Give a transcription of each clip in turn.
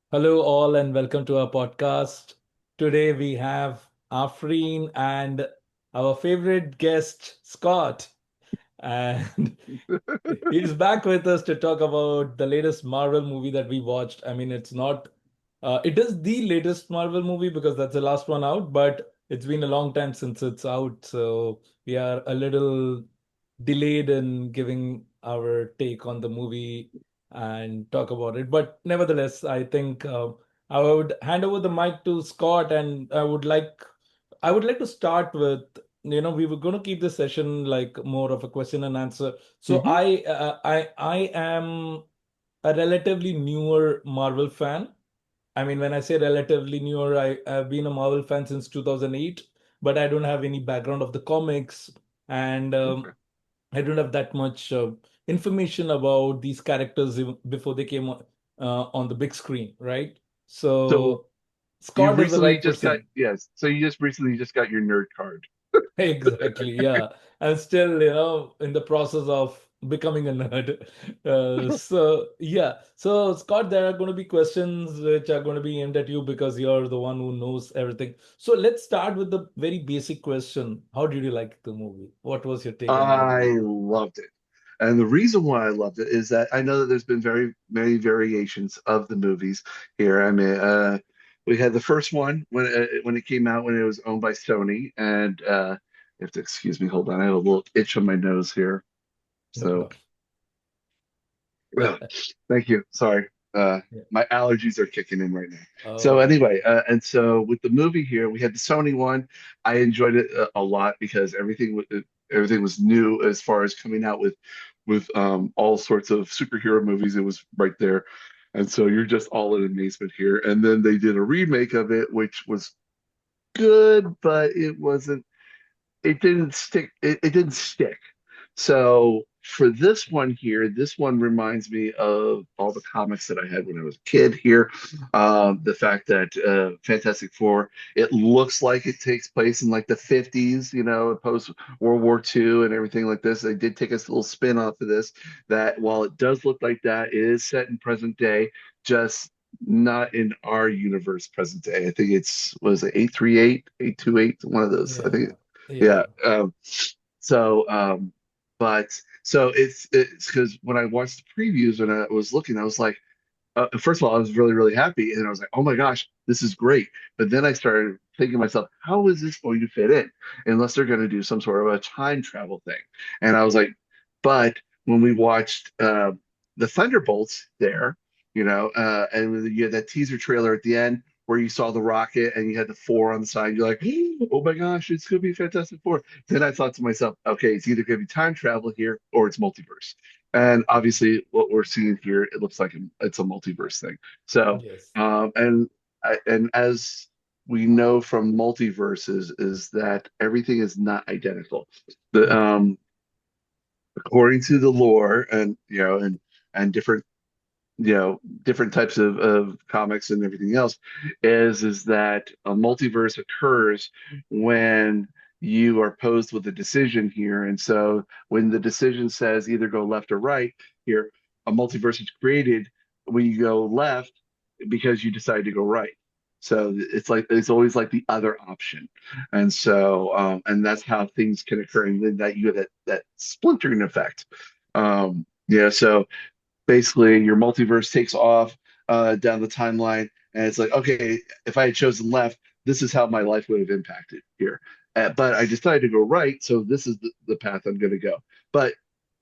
Hello, all, and welcome to our podcast. Today we have Aafreen and our favorite guest, Scott. And he's back with us to talk about the latest Marvel movie that we watched. I mean, it's not, it is the latest Marvel movie because that's the last one out, but it's been a long time since it's out. So we are a little delayed in giving our take on the movie and talk about it. But nevertheless, I think I would hand over the mic to Scott, and I would like to start with, we were going to keep this session like more of a question and answer. So hmm I am a relatively newer Marvel fan. I mean, when I say relatively newer, I've been a Marvel fan since 2008, but I don't have any background of the comics, and Okay. I don't have that much information about these characters before they came on the big screen, right? So So you've Scott is the recently right just got person. yes. So you just recently just got your nerd card. Exactly, yeah. I'm still, in the process of becoming a nerd. So, yeah. So, Scott, there are going to be questions which are going to be aimed at you because you're the one who knows everything. So, let's start with the very basic question. How did you like the movie? What was your take on the movie? I loved it. And the reason why I loved it is that I know that there's been very many variations of the movies here. I mean, we had the first one when it came out when it was owned by Sony, and you have to excuse me. Hold on, I have a little itch on my nose here. No So, problem. well, thank you. Sorry. Yeah. My allergies are kicking in right now. So Oh, anyway, and so with the movie here, we had the Sony one. I enjoyed it a lot because everything was new as far as coming out with all sorts of superhero movies. It was right there. And so you're just all in amazement here. And then they did a remake of it, which was good, but it didn't stick. So for this one here, this one reminds me of all the comics that I had when I was a kid here. The fact that Fantastic Four, it looks like it takes place in like the 50s, post World War II and everything like this. They did take a little spin off of this, that while it does look like that, it is set in present day, just not in our universe present day. I think was it 838, 828, one of those. I think yeah. yeah. Yeah. So, but so it's because when I watched the previews and I was looking, I was like, first of all, I was really, really happy, and I was like, oh my gosh, this is great. But then I started thinking to myself, how is this going to fit in, unless they're going to do some sort of a time travel thing? And I was like, but when we watched the Thunderbolts there, and you had that teaser trailer at the end where you saw the rocket and you had the four on the side, you're like, oh my gosh, it's going to be Fantastic Four. Then I thought to myself, okay, it's either going to be time travel here or it's multiverse. And obviously, what we're seeing here, it looks like it's a multiverse thing. So, Yes. and as we know from multiverses, is that everything is not identical. The Yeah. According to the lore, and different different types of comics and everything else, is that a multiverse occurs when you are posed with a decision here. And so when the decision says either go left or right here, a multiverse is created when you go left because you decide to go right. So it's always like the other option. And so and that's how things can occur. And then that you have that splintering effect. So basically your multiverse takes off down the timeline, and it's like, okay, if I had chosen left, this is how my life would have impacted here. But I decided to go right, so this is the path I'm going to go. But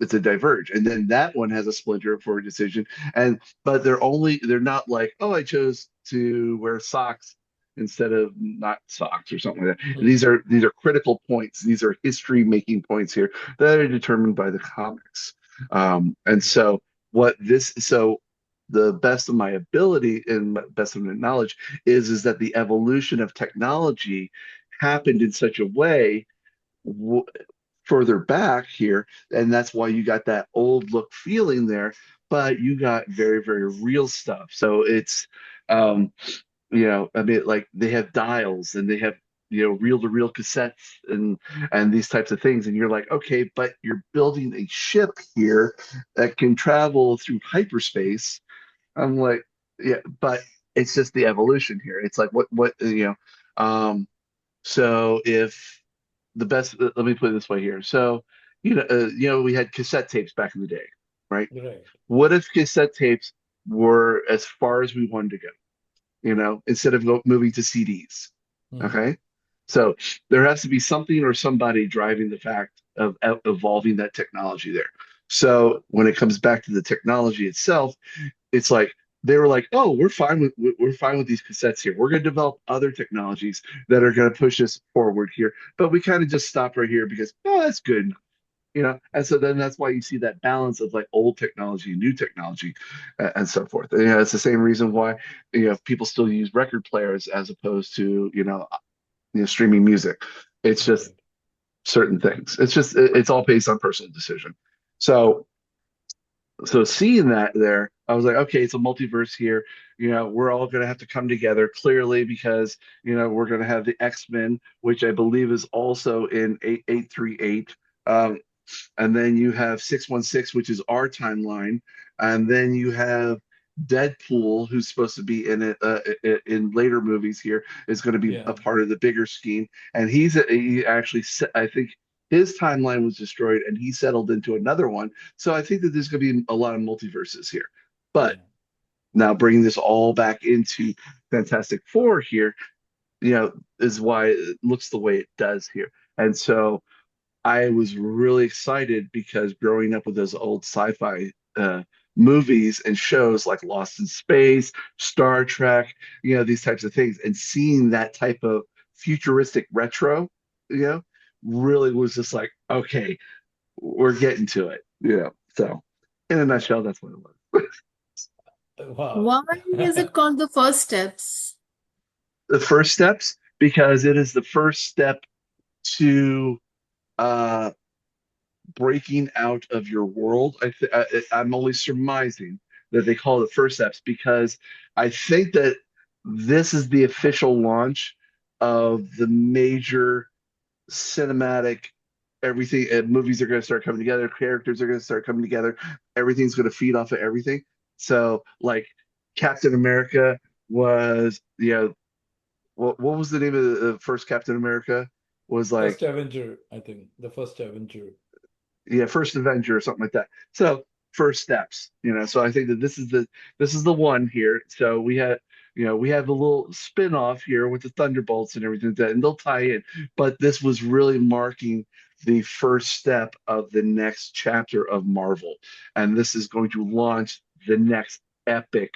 it's a diverge, and then that one has a splinter for a decision. And but they're not like, oh, I chose to wear socks instead of not socks or something like that. Hmm. These are critical points. These are history making points here that are determined by the comics. And so so the best of my ability and best of my knowledge is that the evolution of technology happened in such a way w further back here, and that's why you got that old look feeling there, but you got very, very real stuff. So it's um I mean, like they have dials and they have reel to reel cassettes and these types of things, and you're like, okay, but you're building a ship here that can travel through hyperspace. I'm like, yeah, but it's just the evolution here. It's like um, so if the best, let me put it this way here. So, we had cassette tapes back in the day, right? Right. What if cassette tapes were as far as we wanted to go, instead of moving to CDs? Hmm. Okay. So there has to be something or somebody driving the fact of evolving that technology there. So when it comes back to the technology itself, it's like they were like, "Oh, we're fine with these cassettes here. We're going to develop other technologies that are going to push us forward here, but we kind of just stop right here because that's good." And so then that's why you see that balance of like old technology and new technology, and so forth. It's the same reason why people still use record players as opposed to streaming music. It's just Right. certain things. It's all based on personal decision. So so seeing that there, I was like, okay, it's a multiverse here. We're all going to have to come together clearly because we're going to have the X-Men, which I believe is also in 8838. And then you have 616, which is our timeline, and then you have Deadpool, who's supposed to be in it in later movies here, is going to be a Yeah. part of the bigger scheme. And he actually, I think his timeline was destroyed, and he settled into another one. So I think that there's going to be a lot of multiverses here. But Yeah. now bringing this all back into Fantastic Four here, is why it looks the way it does here. And so I was really excited because growing up with those old sci-fi movies and shows like Lost in Space, Star Trek, these types of things, and seeing that type of futuristic retro, you know, really was just like, okay, we're getting to it. So in a Yeah. nutshell, that's what it was. Wow. Why is it called the first steps? The first steps, because it is the first step to uh breaking out of your world. I'm only surmising that they call it first steps because I think that this is the official launch of the major cinematic everything. And movies are going to start coming together. Characters are going to start coming together. Everything's going to feed off of everything. So, like Captain America was, what was the name of the first Captain America? Was like First Avenger, I think. The first Avenger. first Avenger or something like that. So first steps, So I think that this is the one here. So we have a little spin-off here with the Thunderbolts and everything like that, and they'll tie in. But this was really marking the first step of the next chapter of Marvel, and this is going to launch the next epic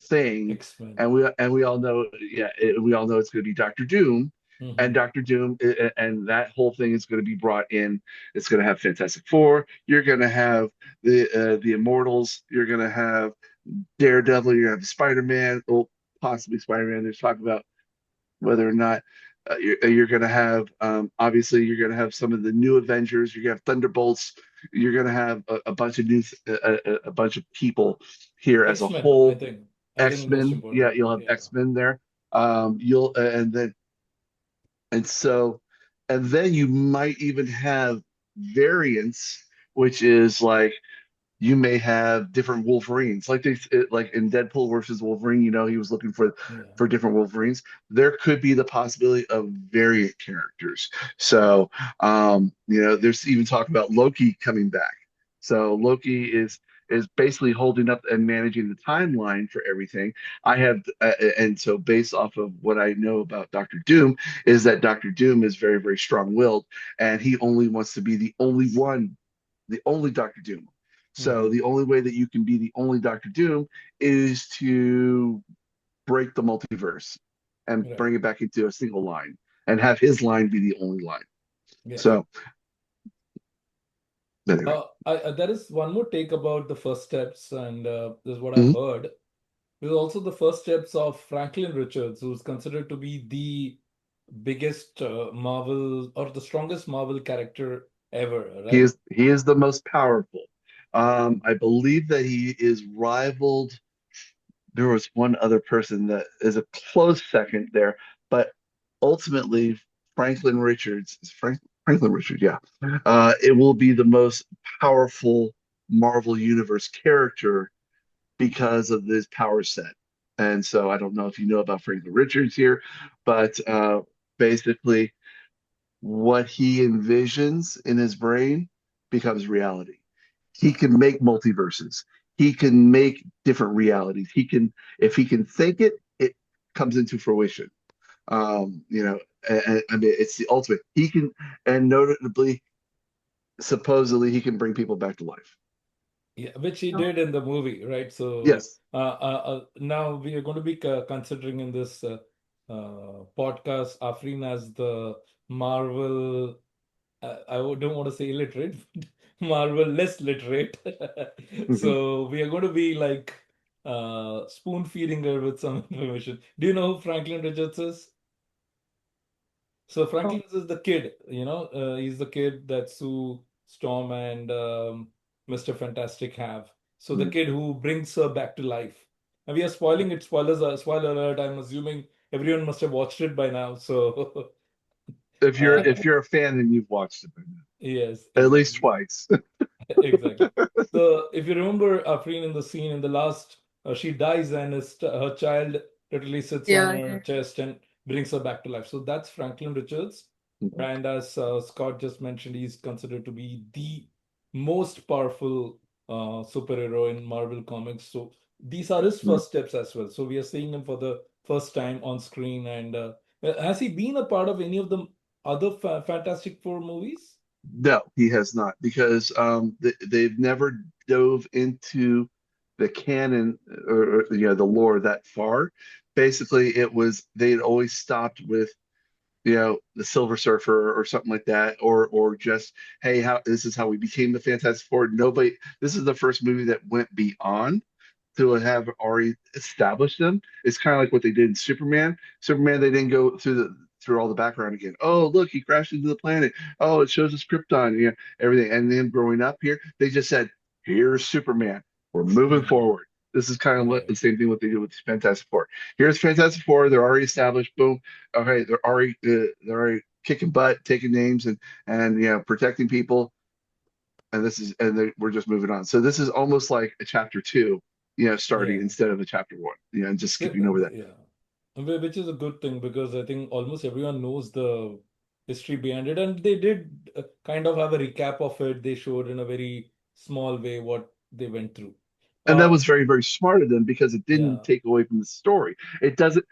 thing. X-Men. And we all know, yeah, we all know it's going to be Doctor Doom, and Hmm. Doctor Doom, and that whole thing is going to be brought in. It's going to have Fantastic Four. You're going to have the Immortals. You're going to have Daredevil. You're going to have Spider-Man. Well, possibly Spider-Man. There's talk about whether or not. You're going to have obviously you're going to have some of the new Avengers. You're going to have Thunderbolts. You're going to have a bunch of a bunch of people here as a X-Men, I whole. think. I think most X-Men. Yeah, important. you'll have Yeah. X-Men there. You'll and then and so and then you might even have variants, which is like you may have different Wolverines, like in Deadpool versus Wolverine. He was looking for Yeah. different Wolverines. There could be the possibility of variant characters. So, there's even talk about Loki coming back. So Loki is basically holding up and managing the timeline for everything. And so based off of what I know about Doctor Doom, is that Doctor Doom is very, very strong-willed, and he only wants to be the only one, the only Doctor Doom. So Hmm. the only way that you can be the only Doctor Doom is to break the multiverse and Right. bring it back into a single line and have his line be the only line. Yeah. So anyway. There is one more take about the first steps, and this is what I've Mhm. heard. It was also the first steps of Franklin Richards, who's considered to be the biggest Marvel or the strongest Marvel character ever, He right? is he is the most powerful. Yeah. I believe that he is rivaled. There was one other person that is a close second there, but ultimately Franklin Richards, yeah. It will be the most powerful Marvel Universe character because of this power set. And so I don't know if you know about Franklin Richards here, but basically what he envisions in his brain becomes reality. He can make multiverses. He can make different realities. If he can think it, it comes into fruition. I mean, it's the ultimate. He can, and notably, supposedly, he can bring people back to life. Yeah, which he did in the movie, right? So Yes. now we are going to be considering in this podcast Afreen as the Marvel. Don't want to say illiterate, but Marvel less literate. So we are going to be like spoon feeding her with some information. Do you know who Franklin Richards is? So Oh. Franklin is the kid, he's the kid that Sue Storm and Mr. Fantastic have. So the kid who brings her back to life. And we are spoiling it. Spoilers, spoiler alert. I'm assuming everyone must have watched it by now. So If you're a fan, then you've watched it by yes, now, at least exactly. twice. Exactly. So if you remember Afreen in the scene in the last, she dies and her child literally sits on Yeah, her yeah. chest and brings her back to life. So that's Franklin Richards. And as Scott just mentioned, he's considered to be the most powerful superhero in Marvel Comics. So these are his first steps as well. So we are seeing him for the first time on screen. And has he been a part of any of the other Fantastic Four movies? No, he has not, because they've never dove into the canon, or the lore that far. Basically, it was they'd always stopped with the Silver Surfer or something like that, or just, hey, how this is how we became the Fantastic Four. Nobody, this is the first movie that went beyond to have already established them. It's kind of like what they did in Superman. Superman, they didn't go through all the background again. Oh, look, he crashed into the planet. Oh, it shows us Krypton, everything. And then growing up here, they just said, "Here's Superman. We're moving Hmm. forward." This is kind of what the Right. same thing what they did with Fantastic Four. Here's Fantastic Four. They're already established. Boom. Okay, they're already kicking butt, taking names, and protecting people. And we're just moving on. So this is almost like a chapter two, starting Yeah. instead of a chapter one, and just Yeah, skipping over that. yeah. Which is a good thing because I think almost everyone knows the history behind it, and they did kind of have a recap of it. They showed in a very small way what they went through. And that Uh, was very, very smart of them, because it didn't yeah, take away from the story. It doesn't.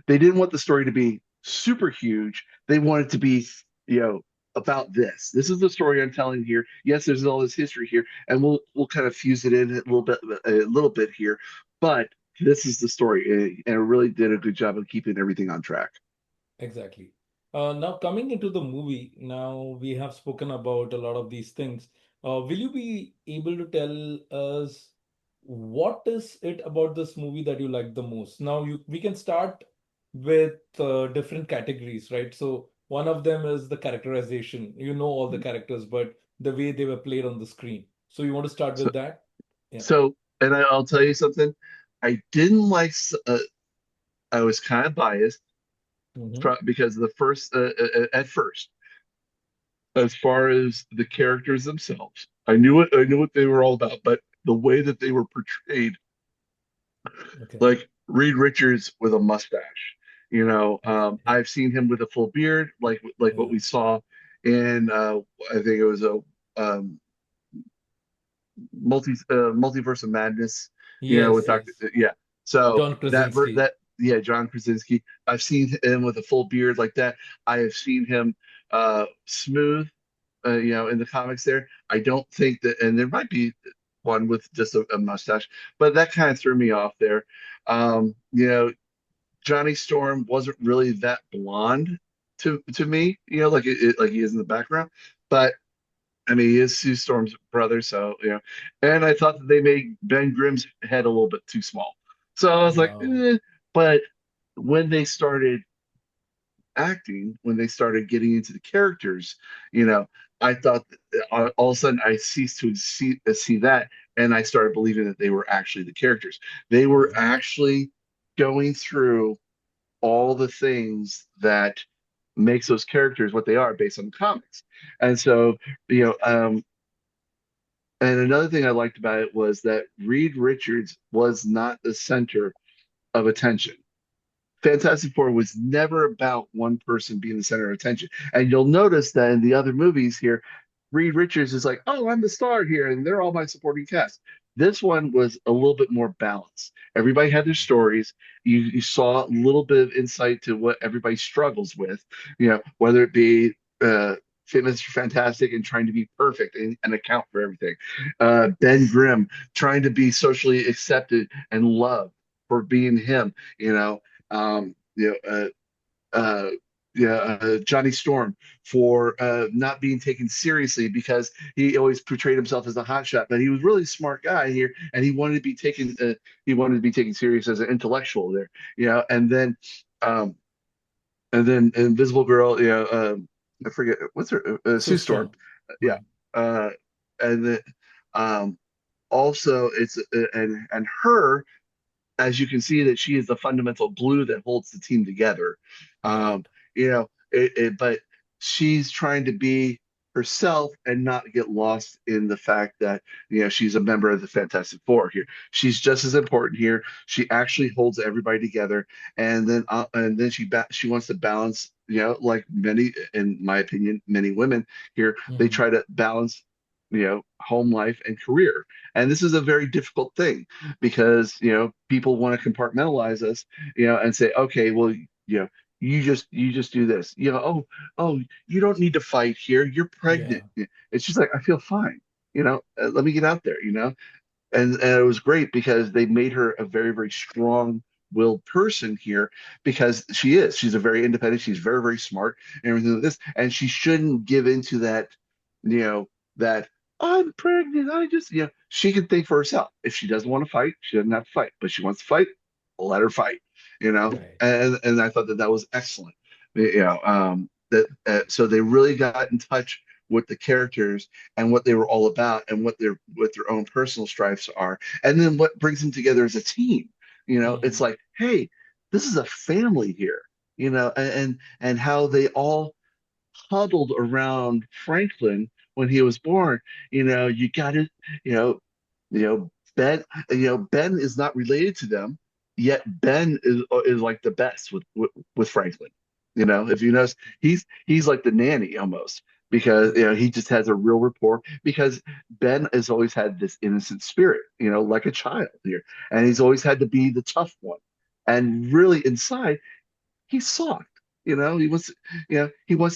They didn't want the story to be super huge. They wanted to be, you know, about this. This is the story I'm telling here. Yes, there's all this history here, and we'll kind of fuse it in a little bit here, but this is the story, and it really did a good job of keeping everything on track. exactly. Now coming into the movie, now we have spoken about a lot of these things. Will you be able to tell us what is it about this movie that you like the most? Now we can start with different categories, right? So one of them is the characterization. You know all the characters, but the way they were played on the screen. So you want to start So, with that? Yeah. and I'll tell you something. I didn't like. I was kind of biased Hmm. because the first at first, as far as the characters themselves, I knew what they were all about, but the way that they were portrayed, Okay. like Reed Richards with a mustache, Okay. Yeah. I've seen him with a full beard, like what Yeah. we saw in I think it was a um, multiverse of madness, with Yes. Doctor, Yes. yeah. So John that Krasinski. that yeah, John Krasinski. I've seen him with a full beard like that. I have seen him smooth, in the comics there. I don't think that, and there might be one with just a mustache, but that kind of threw me off there. Johnny Storm wasn't really that blonde to me, like he is in the background, but I mean, he is Sue Storm's brother, so And I thought that they made Ben Grimm's head a little bit too small, so I was like, Yeah. eh. But when they started acting, when they started getting into the characters, you know, I thought that all of a sudden I ceased to see that, and I started believing that they were actually the characters. They were Mhm. actually going through all the things that makes those characters what they are based on the comics. And so, and another thing I liked about it was that Reed Richards was not the center of attention. Fantastic Four was never about one person being the center of attention. And you'll notice that in the other movies here, Reed Richards is like, oh, I'm the star here, and they're all my supporting cast. This one was a little bit more balanced. Everybody had their stories. You saw a little bit of insight to what everybody struggles with, whether it be fitness fantastic and trying to be perfect and account for everything. Ben Grimm trying to be socially accepted and loved for being him, you know um, you know, uh, yeah, Johnny Storm for not being taken seriously because he always portrayed himself as a hotshot, but he was really a smart guy here, and he wanted to be taken serious as an intellectual there, um, and then Invisible Girl, I forget what's her So Sue Storm, strong. yeah, Mm. uh, and then um, also it's and her as you can see that she is the fundamental glue that holds the team together. Um, Right. but she's trying to be herself and not get lost in the fact that she's a member of the Fantastic Four here. She's just as important here. She actually holds everybody together, and then she wants to balance. Like many, in my opinion, many women here, they Hmm. try to balance, home life and career. And this is a very difficult thing because people want to compartmentalize us, and say, okay, well, you just do this, oh, you don't need to fight here, you're pregnant. Yeah. It's just like, I feel fine, let me get out there, and it was great because they made her a very, very strong-willed person here because she's a very independent, she's very, very smart and everything like this, and she shouldn't give into that, that I'm pregnant, I just, she can think for herself. If she doesn't want to fight, she doesn't have to fight, but she wants to fight, let her fight, Right. and I thought that that was excellent. That so they really got in touch with the characters and what they were all about and what their own personal strifes are, and then what brings them together as a team. It's Hmm. like, hey, this is a family here, and how they all huddled around Franklin when he was born. You got it. You know, Ben. Ben is not related to them, yet Ben is like the best with Franklin. If you notice, he's like the nanny almost because Yeah. he just has a real rapport because Ben has always had this innocent spirit, like a child here, and he's always had to be the tough one, and really inside he's soft. He wants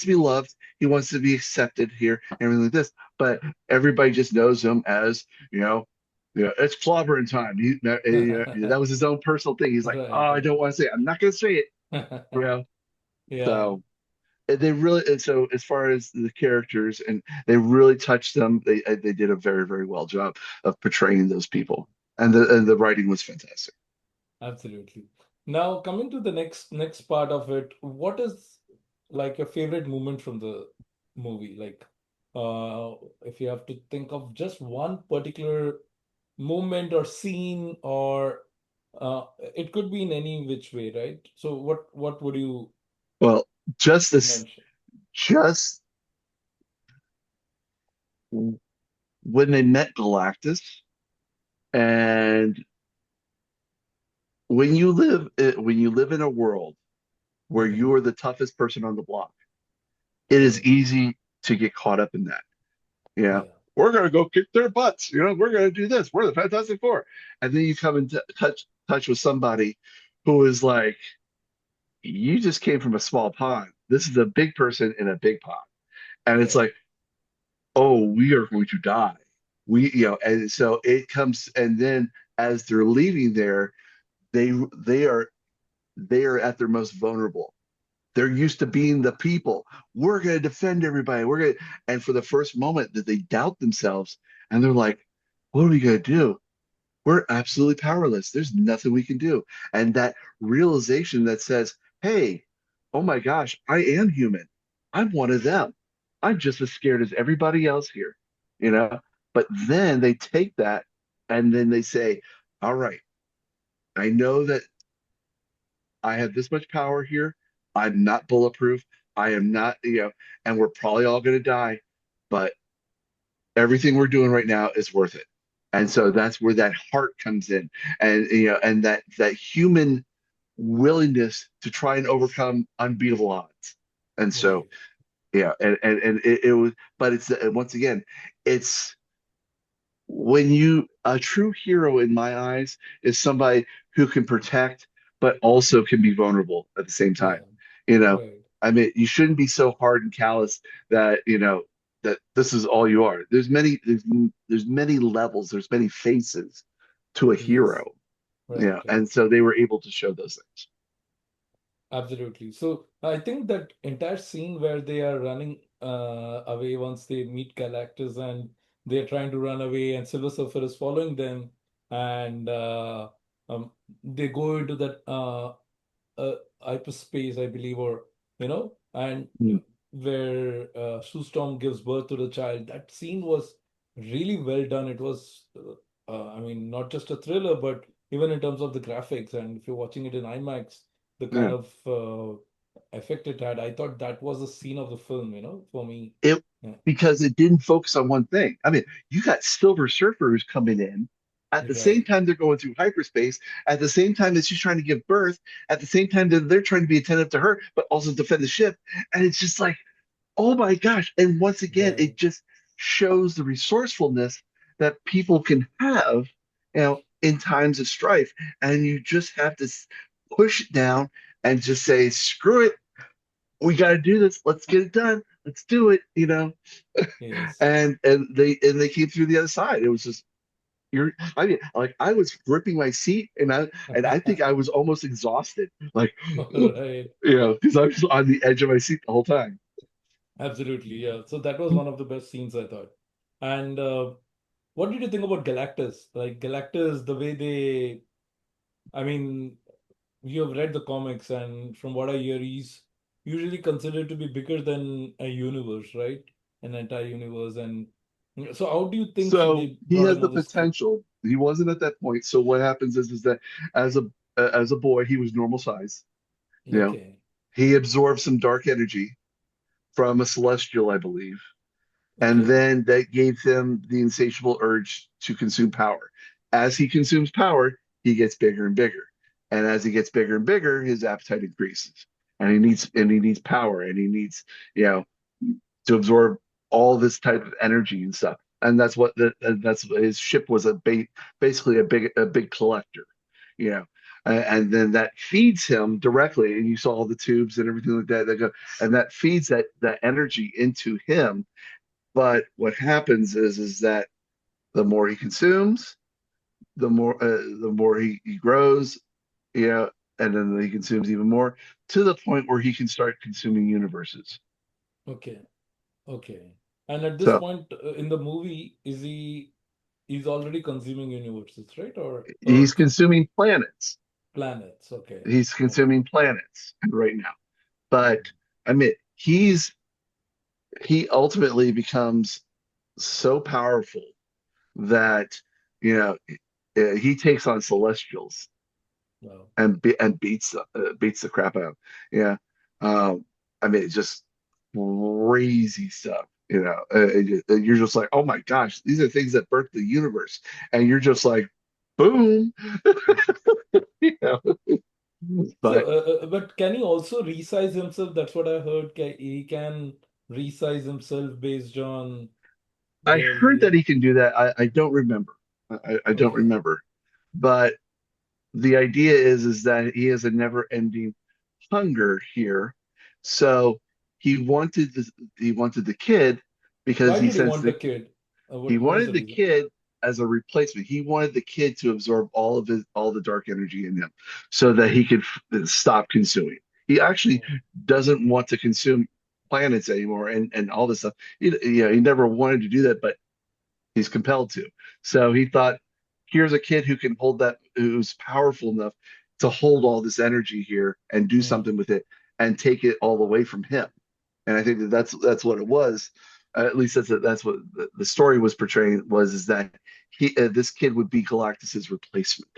to be loved. He wants to be accepted here, and everything like this. But everybody just knows him as, it's clobbering time. That was his own personal thing. He's like, oh, Right. I don't want to say it. I'm not going to say it. You know. Yeah. So they really, and so as far as the characters, and they really touched them. They did a very, very well job of portraying those people, and the writing was fantastic. Absolutely. Now, coming to the next part of it, what is like your favorite moment from the movie? Like, if you have to think of just one particular moment or scene, or it could be in any which way, right? So, what would you Well, just this, mention? just when they met Galactus, and when you live in a world where Hmm. you are the toughest person on the block, it is Correct. easy to get caught up in that. Yeah, Yeah. we're gonna go kick their butts. We're gonna do this. We're the Fantastic Four, and then you come in touch with somebody who is like, you just came from a small pond. This is a big person in a big pond, and it's Yeah. like, oh, we are going to die. And so it comes, and then as they're leaving there, they they are they are at their most vulnerable. They're used to being the people. We're going to defend everybody. And for the first moment that they doubt themselves, and they're like, what are we going to do? We're absolutely powerless. There's nothing we can do. And that realization that says, hey, oh my gosh, I am human. I'm one of them. I'm just as scared as everybody else here, you know? But then they take that and then they say, all right, I know that I have this much power here. I'm not bulletproof. I am not, and we're probably all going to die, but everything we're doing right now is worth it. And so that's where that heart comes in, and and that human. willingness to try and overcome unbeatable odds. And so, Right. yeah, and it was, but it's once again, it's when you a true hero in my eyes is somebody who can protect but also can be vulnerable at the same time. Yeah. You know, Right. I mean, you shouldn't be so hard and callous that, that this is all you are. There's many levels, there's many faces to a Yes. hero. Right. Right. And so they were able to show those things. Absolutely. So I think that entire scene where they are running away once they meet Galactus and they're trying to run away and Silver Surfer is following them and um, they go into that hyperspace, I believe, or and Mm. where Sue Storm gives birth to the child. That scene was really well done. It was, I mean, not just a thriller, but even in terms of the graphics. And if you're watching it in IMAX, the kind Yeah. of effect it had, I thought that was the scene of the film, for me. It Yeah, because it didn't focus on one thing. I mean, you got Silver Surfer who's coming in at the same right. time they're going through hyperspace, at the same time that she's trying to give birth, at the same time that they're trying to be attentive to her, but also defend the ship. And it's just like, oh my gosh. And once again, Right. it just shows the resourcefulness that people can have, in times of strife. And you just have to push it down and just say, screw it, we got to do this. Let's get it done. Let's do it. Yes. And they came through the other side. It was just I mean, like I was gripping my seat, and I think I was almost exhausted, like Right. because I was on the edge of my seat the whole time. Absolutely. Yeah. So that was one of the best scenes, I thought. And what did you think about Galactus? Like Galactus, the way I mean, you have read the comics, and from what I hear, he's usually considered to be bigger than a universe, right? An entire universe. And so, how do you think So they he brought has in the all this script? potential. He wasn't at that point. So what happens is that as a as a boy, he was normal size. You know, Okay. he absorbed some dark energy from a celestial, I believe. And Okay. then that gave him the insatiable urge to consume power. As he consumes power, he gets bigger and bigger. And as he gets bigger and bigger, his appetite increases. And he needs power and he needs, you know, to absorb all this type of energy and stuff. And that's what his ship was basically a big collector, you know. And then that feeds him directly, and you saw all the tubes and everything like that go, and that feeds that energy into him. But what happens is that the more he consumes, the more he grows, you know, and then he consumes even more to the point where he can start consuming universes. Okay. Okay. And at this So point in the movie, he's already consuming universes, right? Or he's Earth, consuming planets. planets. Okay. He's Okay. consuming planets right now. But Mm. I mean, he ultimately becomes so powerful that you know he takes on celestials Wow. and beats the crap out. Yeah, I mean, it's just crazy stuff. You're just like, oh my gosh, these are things that birth the universe, and you're just like, boom, you know. So, But but can he also resize himself? That's what I heard. He can resize himself based on I where heard he that is. he can do that. I don't remember. I don't Okay. remember. But the idea is that he has a never-ending hunger here. So he wanted the kid because Why he did he sensed want the that kid? he What was wanted the the reason? kid as a replacement. He wanted the kid to absorb all the dark energy in him so that he could stop consuming. He actually Oh, doesn't want to consume planets anymore and all this stuff. He never wanted to do that, but he's compelled to. So he thought, here's a kid who can hold that, who's powerful enough to hold all this energy here and do hmm. something with it and take it all away from him. And I think that's what it was. At least that's what the story was portraying was is that this kid would be Galactus's replacement.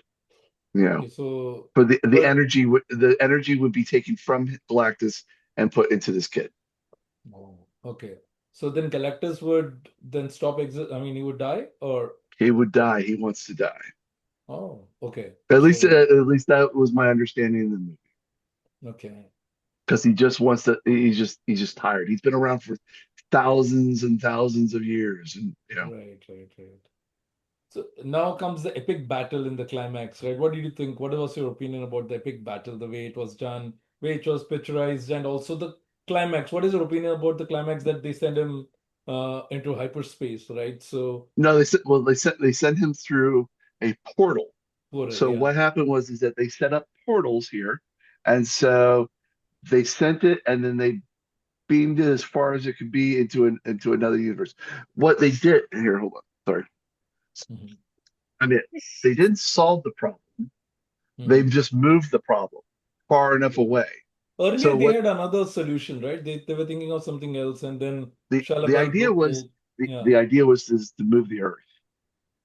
You know, Okay. So, for but the energy would be taken from Galactus and put into this kid. oh, okay. So then Galactus would then stop exist. I mean, he would die, or He would die. He wants to die. Oh, okay. At least that was my understanding of the movie. Okay. Because he just wants to. He's just tired. He's been around for thousands and thousands of years, and Right, right, right. So now comes the epic battle in the climax, right? What did you think? What was your opinion about the epic battle, the way it was done, way it was picturized, and also the climax? What is your opinion about the climax that they send him into hyperspace, right? So, no, they sent him through a portal. portal, So yeah. what happened was is that they set up portals here, and so they sent it, and then they beamed it as far as it could be into another universe. What they did here, hold on, sorry. Hmm. I mean, they didn't solve the problem. They've Hmm. just moved the problem far enough Yeah. away. Earlier, So they what had another solution, right? They were thinking of something else, and then Shia the LaBeouf idea was told, yeah. the idea was is to move the Earth,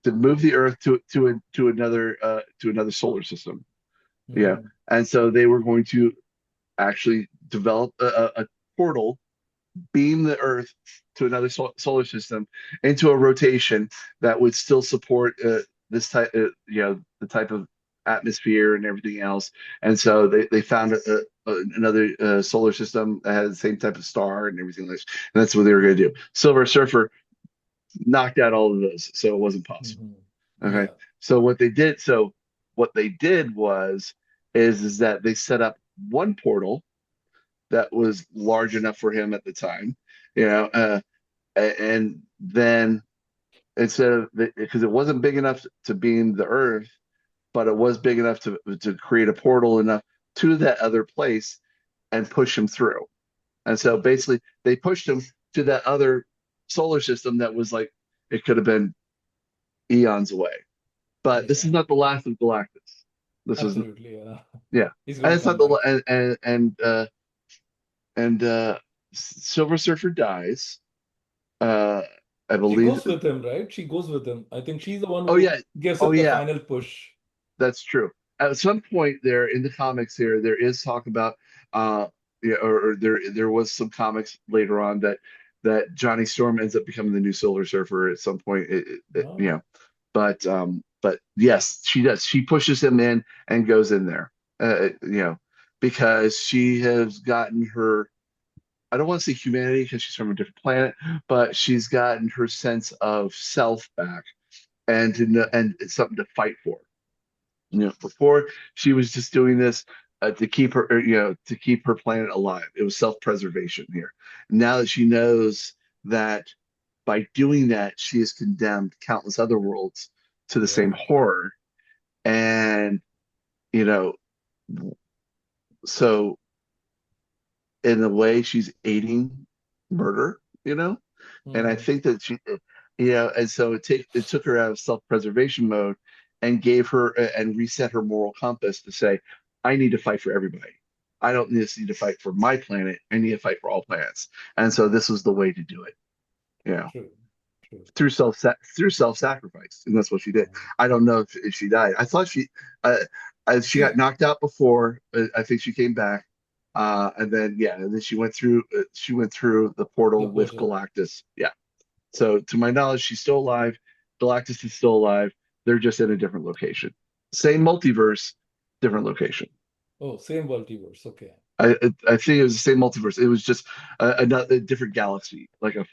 to move the Earth to another solar system. Yeah, Hmm. and so they were going to actually develop a portal, beam the Earth to another solar system into a rotation that would still support this type, the type of atmosphere and everything else. And so they found another solar system that had the same type of star and everything like that. And that's what they were going to do. Silver Surfer knocked out all of those, so it wasn't possible. Hmm. Okay, Yeah. so what they did was is that they set up one portal that was large enough for him at the time, you know, and then instead of because it wasn't big enough to beam the Earth, but it was big enough to create a portal enough to that other place and push him through. And so basically, they pushed him to that other solar system that was like it could have been eons away. But this Yeah. is not the last of Galactus. This was Absolutely. Yeah. yeah, He's and gonna it's not come the back. and Silver Surfer dies. Uh, I She believe. goes with him, right? She goes with him. I think she's the one Oh who yeah, gives oh him the yeah, final push. that's true. At some point there in the comics here, there is talk about yeah, or there was some comics later on that Johnny Storm ends up becoming the new Silver Surfer at some point. Oh, But yes, she does. She pushes him in and goes in there. Because she has gotten her. I don't want to say humanity because she's from a different planet, but she's gotten her sense of self back and and it's something to fight for. Before she was just doing this to keep her, to keep her planet alive. It was self-preservation here. Now that she knows that by doing that, she has condemned countless other worlds to the same right. horror. And, you know, so in a way, she's aiding murder, and I Hmm. think that and so it took her out of self-preservation mode and gave her and reset her moral compass to say, I need to fight for everybody. I don't just need to fight for my planet. I need to fight for all planets. And so this was the way to do it, you know, True. True. through self-sacrifice, and that's what she did. Yeah. I don't know if she died. I thought uh, she got She knocked out before. I think she came back, and then she went through the the portal with portal. Galactus. Yeah. So to my knowledge, she's still alive. Galactus is still alive. They're just in a different location. Same multiverse, different location. Oh, same multiverse. Okay. I think it was the same multiverse. It was just a different galaxy, like a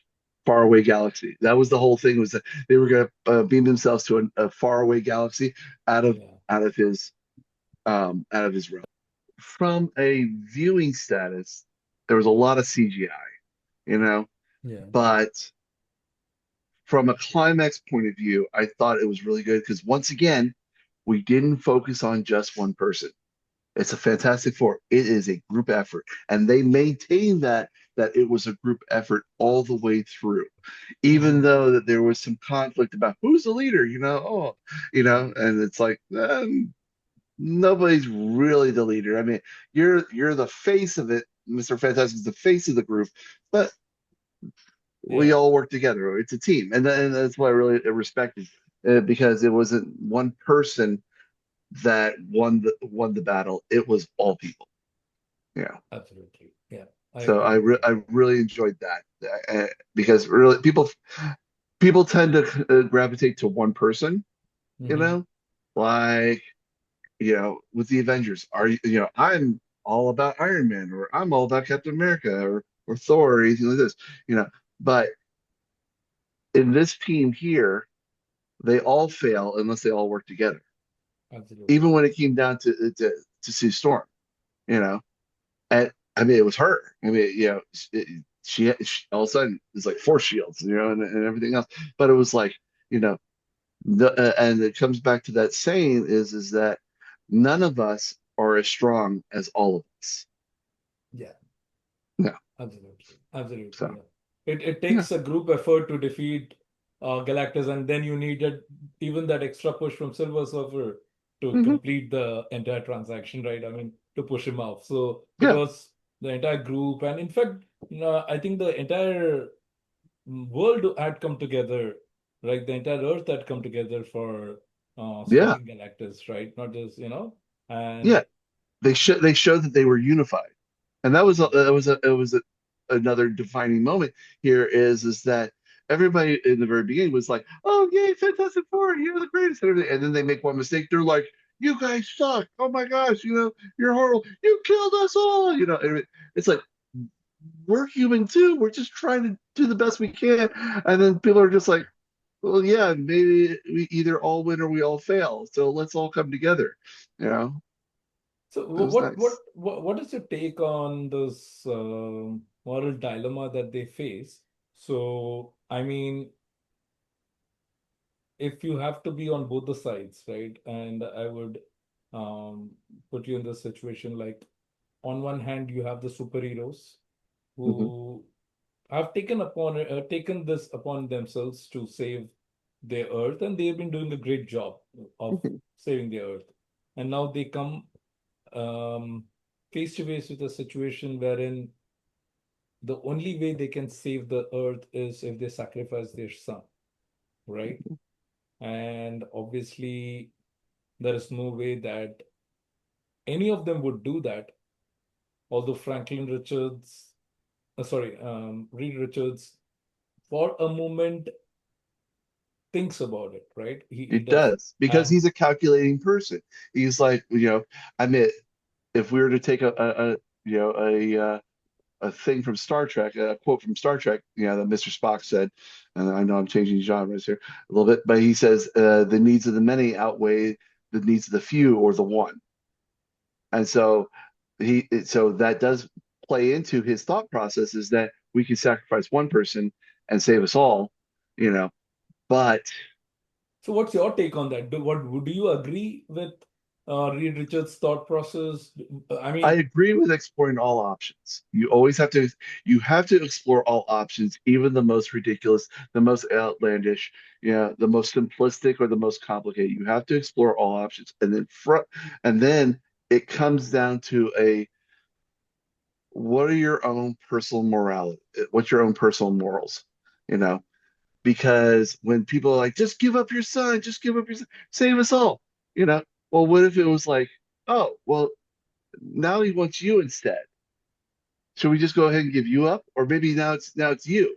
faraway galaxy. That was the whole thing. Was that they were going to beam themselves to a faraway galaxy out of Yeah. out of his out of his realm. From a viewing status, there was a lot of CGI, Yeah. but from a climax point of view, I thought it was really good because once again, we didn't focus on just one person. It's a Fantastic Four. It is a group effort, and they maintain that it was a group effort all the way through, even Hmm. though that there was some conflict about who's the leader. And it's like nobody's really the leader. I mean, you're the face of it. Mr. Fantastic is the face of the group, but we Yeah. all work together. It's a team, and that's why I really respected because it wasn't one person that won the battle. It was all people. Yeah. Absolutely. Yeah. I So agree with you. I really enjoyed that because really people tend to gravitate to one person, you Hmm. know, Like, with the Avengers, I'm all about Iron Man, or I'm all about Captain America, or Thor, or anything like this, you know. But in this team here, they all fail unless they all work together. Absolutely. Even when it came down to Sue Storm, you know. And I mean, it was her. I mean, she all of a sudden is like force shields, and everything else. But it was like, you know, and it comes back to that saying is that none of us are as strong as all of us. Yeah. Yeah. Absolutely. Absolutely. So Yeah. It yeah. takes a group effort to defeat Galactus, and then you needed even that extra push from Silver Surfer to Hmm. complete the entire transaction, right? I mean, to push him off. So it Yeah. was the entire group, and in fact, I think the entire world had come together, right? The entire Earth had come together for Yeah. stopping Galactus, right? Not just, and Yeah. They showed that they were unified, and another defining moment here is that everybody in the very beginning was like, "Oh, yay, Fantastic Four, you're the greatest," and everything. And then they make one mistake. They're like, "You guys suck. Oh my gosh, you're horrible. You killed us all." It's like we're human too. We're just trying to do the best we can, and then people are just like, "Well, yeah, maybe we either all win or we all fail. So let's all come together." You know, so it was nice. what is your take on this moral dilemma that they face? So, I mean, if you have to be on both the sides, right? And I would um, put you in this situation like, on one hand, you have the superheroes Hmm. who have taken this upon themselves to save their Earth, and they've been doing a great job of saving the Earth. And now they come um, face to face with a situation wherein the only way they can save the Earth is if they sacrifice their son, right? And obviously, there is no way that any of them would do that. Although Reed Richards, for a moment, thinks about it, right? He It does. does because And he's a calculating person. He's like, I mean, if we were to take a thing from Star Trek, a quote from Star Trek, that Mr. Spock said, and I know I'm changing genres here a little bit, but he says, the needs of the many outweigh the needs of the few or the one. And so that does play into his thought process is that we can sacrifice one person and save us all, you know, but so, what's your take on that? Do you agree with Reed Richards' thought process? I I mean, agree with exploring all options. You have to explore all options, even the most ridiculous, the most outlandish, the most simplistic or the most complicated. You have to explore all options. And then it comes down to what are your own personal morality? What's your own personal morals? You know, because when people are like, just give up your son, just give up your son, save us all, you know. Well, what if it was like, oh, well, now he wants you instead. Should we just go ahead and give you up? Or maybe now it's you.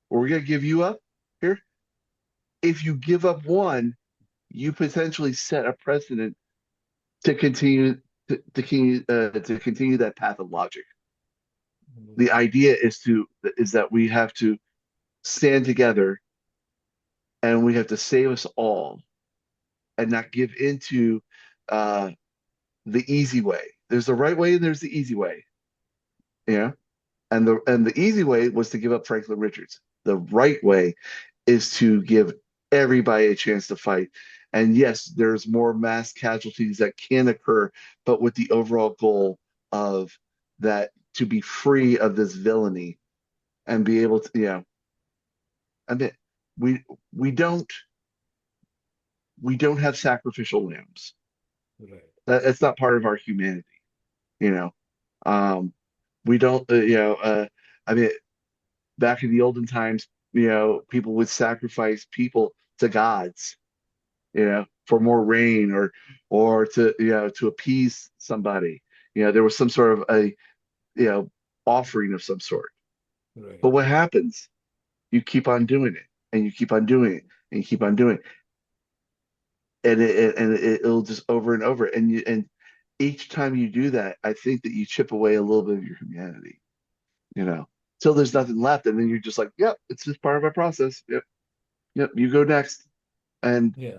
Or we're gonna give you up here. If you give up one, you potentially set a precedent to continue that path of logic. The idea is that we have to stand together and we have to save us all and not give into uh, the easy way. There's the right way and there's the easy way. Yeah. And the easy way was to give up Franklin Richards. The right way is to give everybody a chance to fight. And yes, there's more mass casualties that can occur, but with the overall goal of that to be free of this villainy and be able to, I mean, we we don't we don't have sacrificial lambs. right, That's not part of our humanity, you know. Um, we don't, I mean, back in the olden times, people would sacrifice people to gods, for more rain or to appease somebody. There was some sort of a you know offering of some sort. right. But what happens? You keep on doing it, and you keep on doing it, and you keep on doing it. it'll just over and over. And each time you do that, I think that you chip away a little bit of your humanity, you know, till there's nothing left, and then you're just like, yep, it's just part of our process. Yep, yep, you go next, and Yeah.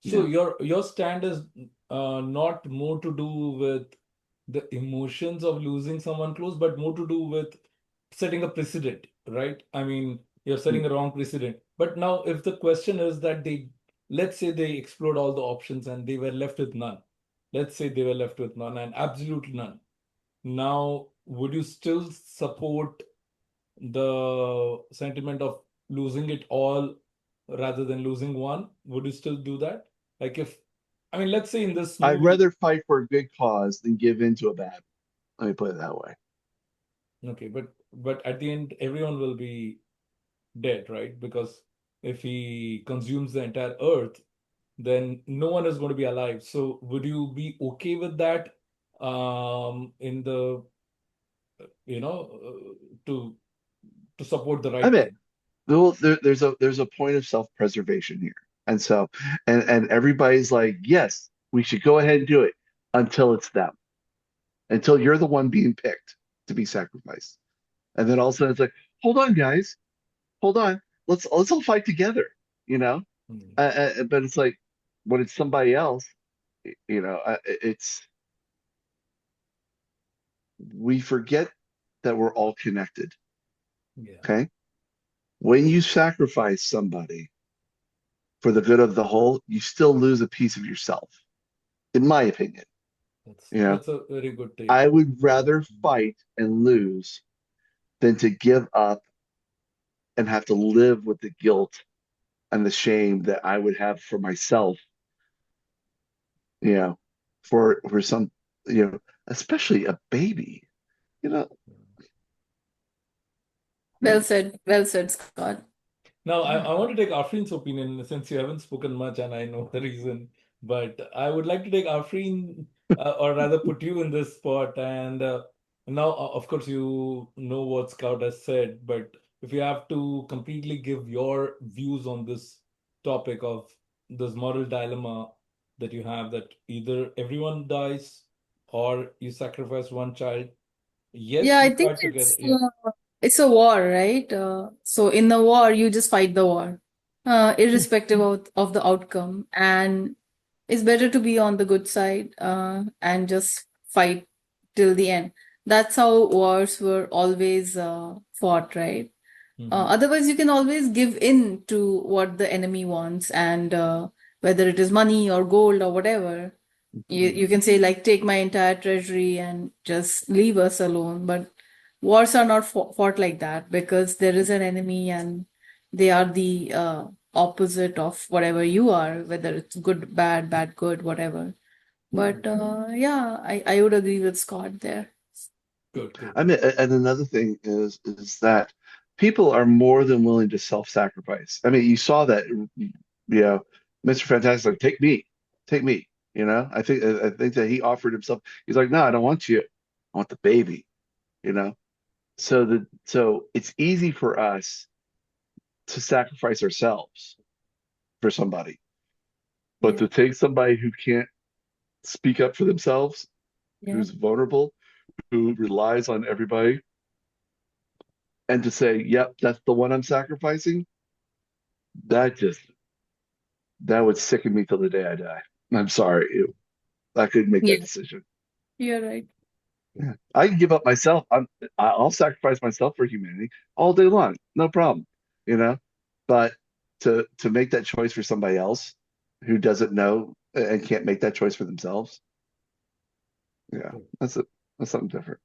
So yeah, your stand is not more to do with the emotions of losing someone close, but more to do with setting a precedent, right? I mean, you're setting a wrong precedent. But now, if the question is that let's say they explored all the options and they were left with none. Let's say they were left with none and absolute none. Now, would you still support the sentiment of losing it all rather than losing one? Would you still do that? Like if, I mean, let's say in this I'd movie, rather fight for a good cause than give in to a bad. Let me put it that way. okay, but at the end, everyone will be dead, right? Because if he consumes the entire earth, then no one is going to be alive. So would you be okay with that? In the you know to support the I right mean, thing. there's a point of self-preservation here, and so and everybody's like, yes, we should go ahead and do it until it's them, until you're the one being picked to be sacrificed, and then all of a sudden it's like, hold on, guys, hold on, let's all fight together, you know. Hmm. But it's like when it's somebody else, it's we forget that we're all connected. Yeah, Okay, when you sacrifice somebody for the good of the whole, you still lose a piece of yourself, in my opinion. that's You know, that's a very good take. I would Yeah. rather fight and lose than to give up and have to live with the guilt and the shame that I would have for myself, you know, for some, especially a baby, you know. Well said, Scott. Now, I want to take Afreen's opinion since you haven't spoken much and I know the reason. But I would like to take Afreen, or rather put you in this spot. And now, of course, you know what Scout has said, but if you have to completely give your views on this topic of this moral dilemma that you have, that either everyone dies or you sacrifice one child, Yeah, yes, I you think fight together. Yeah. it's a war, right? So in the war, you just fight the war, irrespective of the outcome. And it's better to be on the good side, and just fight till the end. That's how wars were always fought, right? Hmm. Otherwise, you can always give in to what the enemy wants, and whether it is money or gold or whatever, you Hmm. can say like, take my entire treasury and just leave us alone. But wars are not fought like that, because there is an enemy, and they are the opposite of whatever you are, whether it's good, bad, bad, good, whatever. But yeah, I would agree with Scott there. Good, good. I mean, and another thing is that people are more than willing to self-sacrifice. I mean, you saw that, Mr. Fantastic, like, take me. I think that he offered himself. He's like, no, I don't want you. I want the baby. You know. So it's easy for us to sacrifice ourselves for somebody, but Yeah, to take somebody who can't speak up for themselves, yeah, who's vulnerable, who relies on everybody, and to say, yep, that's the one I'm sacrificing, that just that would sicken me till the day I die. I'm sorry, I couldn't make that yeah. decision. You're right. Yeah. I can give up myself. I'll sacrifice myself for humanity all day long, no problem, you know. But to make that choice for somebody else who doesn't know and can't make that choice for themselves, yeah, that's something different.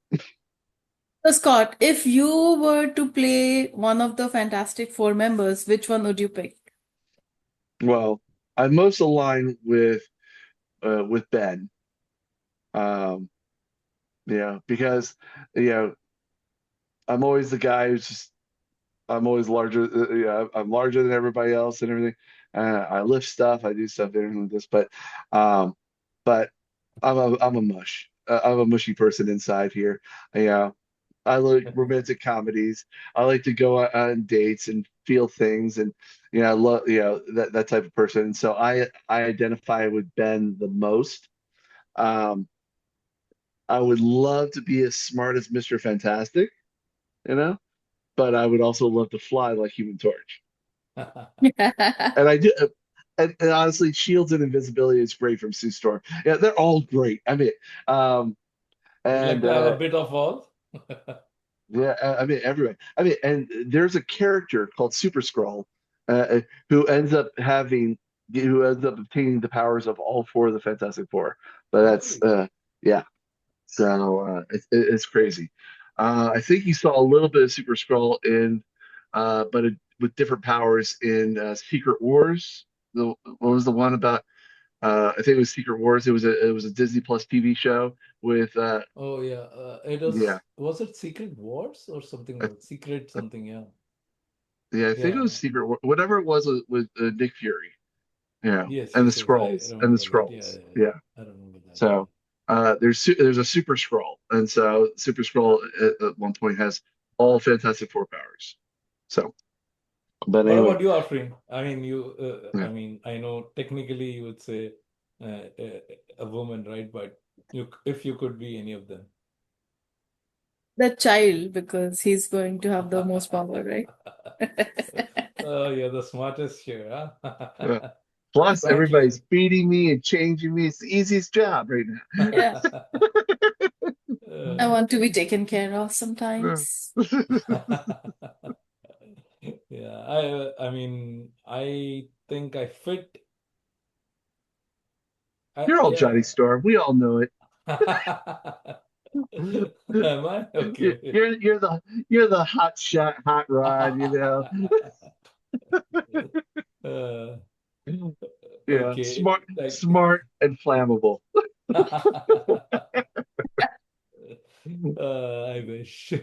So, Scott, if you were to play one of the Fantastic Four members, which one would you pick? Well, I'm most aligned with Ben, um, because you know I'm always the guy who's just I'm always larger. I'm larger than everybody else and everything. I lift stuff. I do stuff, everything like this. Um, but I'm a mush. I'm a mushy person inside here. Yeah, I like romantic comedies. I like to go on dates and feel things, and I love that type of person. And so I identify with Ben the most. Um, I would love to be as smart as Mr. Fantastic, you know, but I would also love to fly like Human Torch. And I do, and honestly, shields and invisibility is great from Sue Storm. Yeah, they're all great. I mean, um, You'd like and to have a bit of all? yeah, I mean, everyone. I mean, and there's a character called Super Skrull, who ends up who ends up obtaining the powers of all four of the Fantastic Four. But that's, Really? yeah. So it's crazy. I think you saw a little bit of Super Skrull but with different powers in Secret Wars. What was the one about? I think it was Secret Wars. It was a Disney Plus TV show with Oh yeah, it yeah. was it Secret Wars or something I, like Secret something? Yeah, Yeah, I think it yeah. was whatever it was with Nick Fury, Yes, and the yes, yes. I Scrolls and the remember that. Yeah, Scrolls, yeah, yeah. yeah. I remember that. Yeah. So there's a Super Scroll, and so Super Scroll at one point has all Fantastic Four powers. So, but What anyway, about you, Afreen? I mean, yeah. I mean, I know technically you would say a woman, right? But if you could be any of them. The child, because he's going to have the most power, right? Oh, you're the smartest here, Yeah. huh? Plus, everybody's Franklin. feeding me and changing me. It's the easiest job right Yeah. I Uh, want to be taken care of now. sometimes. yeah, I mean, I think I fit. You're all Johnny Yeah. Storm. We all know it. Am I? You're Okay. you're you're the you're the hot shot, hot rod. Uh, Yeah, okay. Like, smart and flammable. I wish.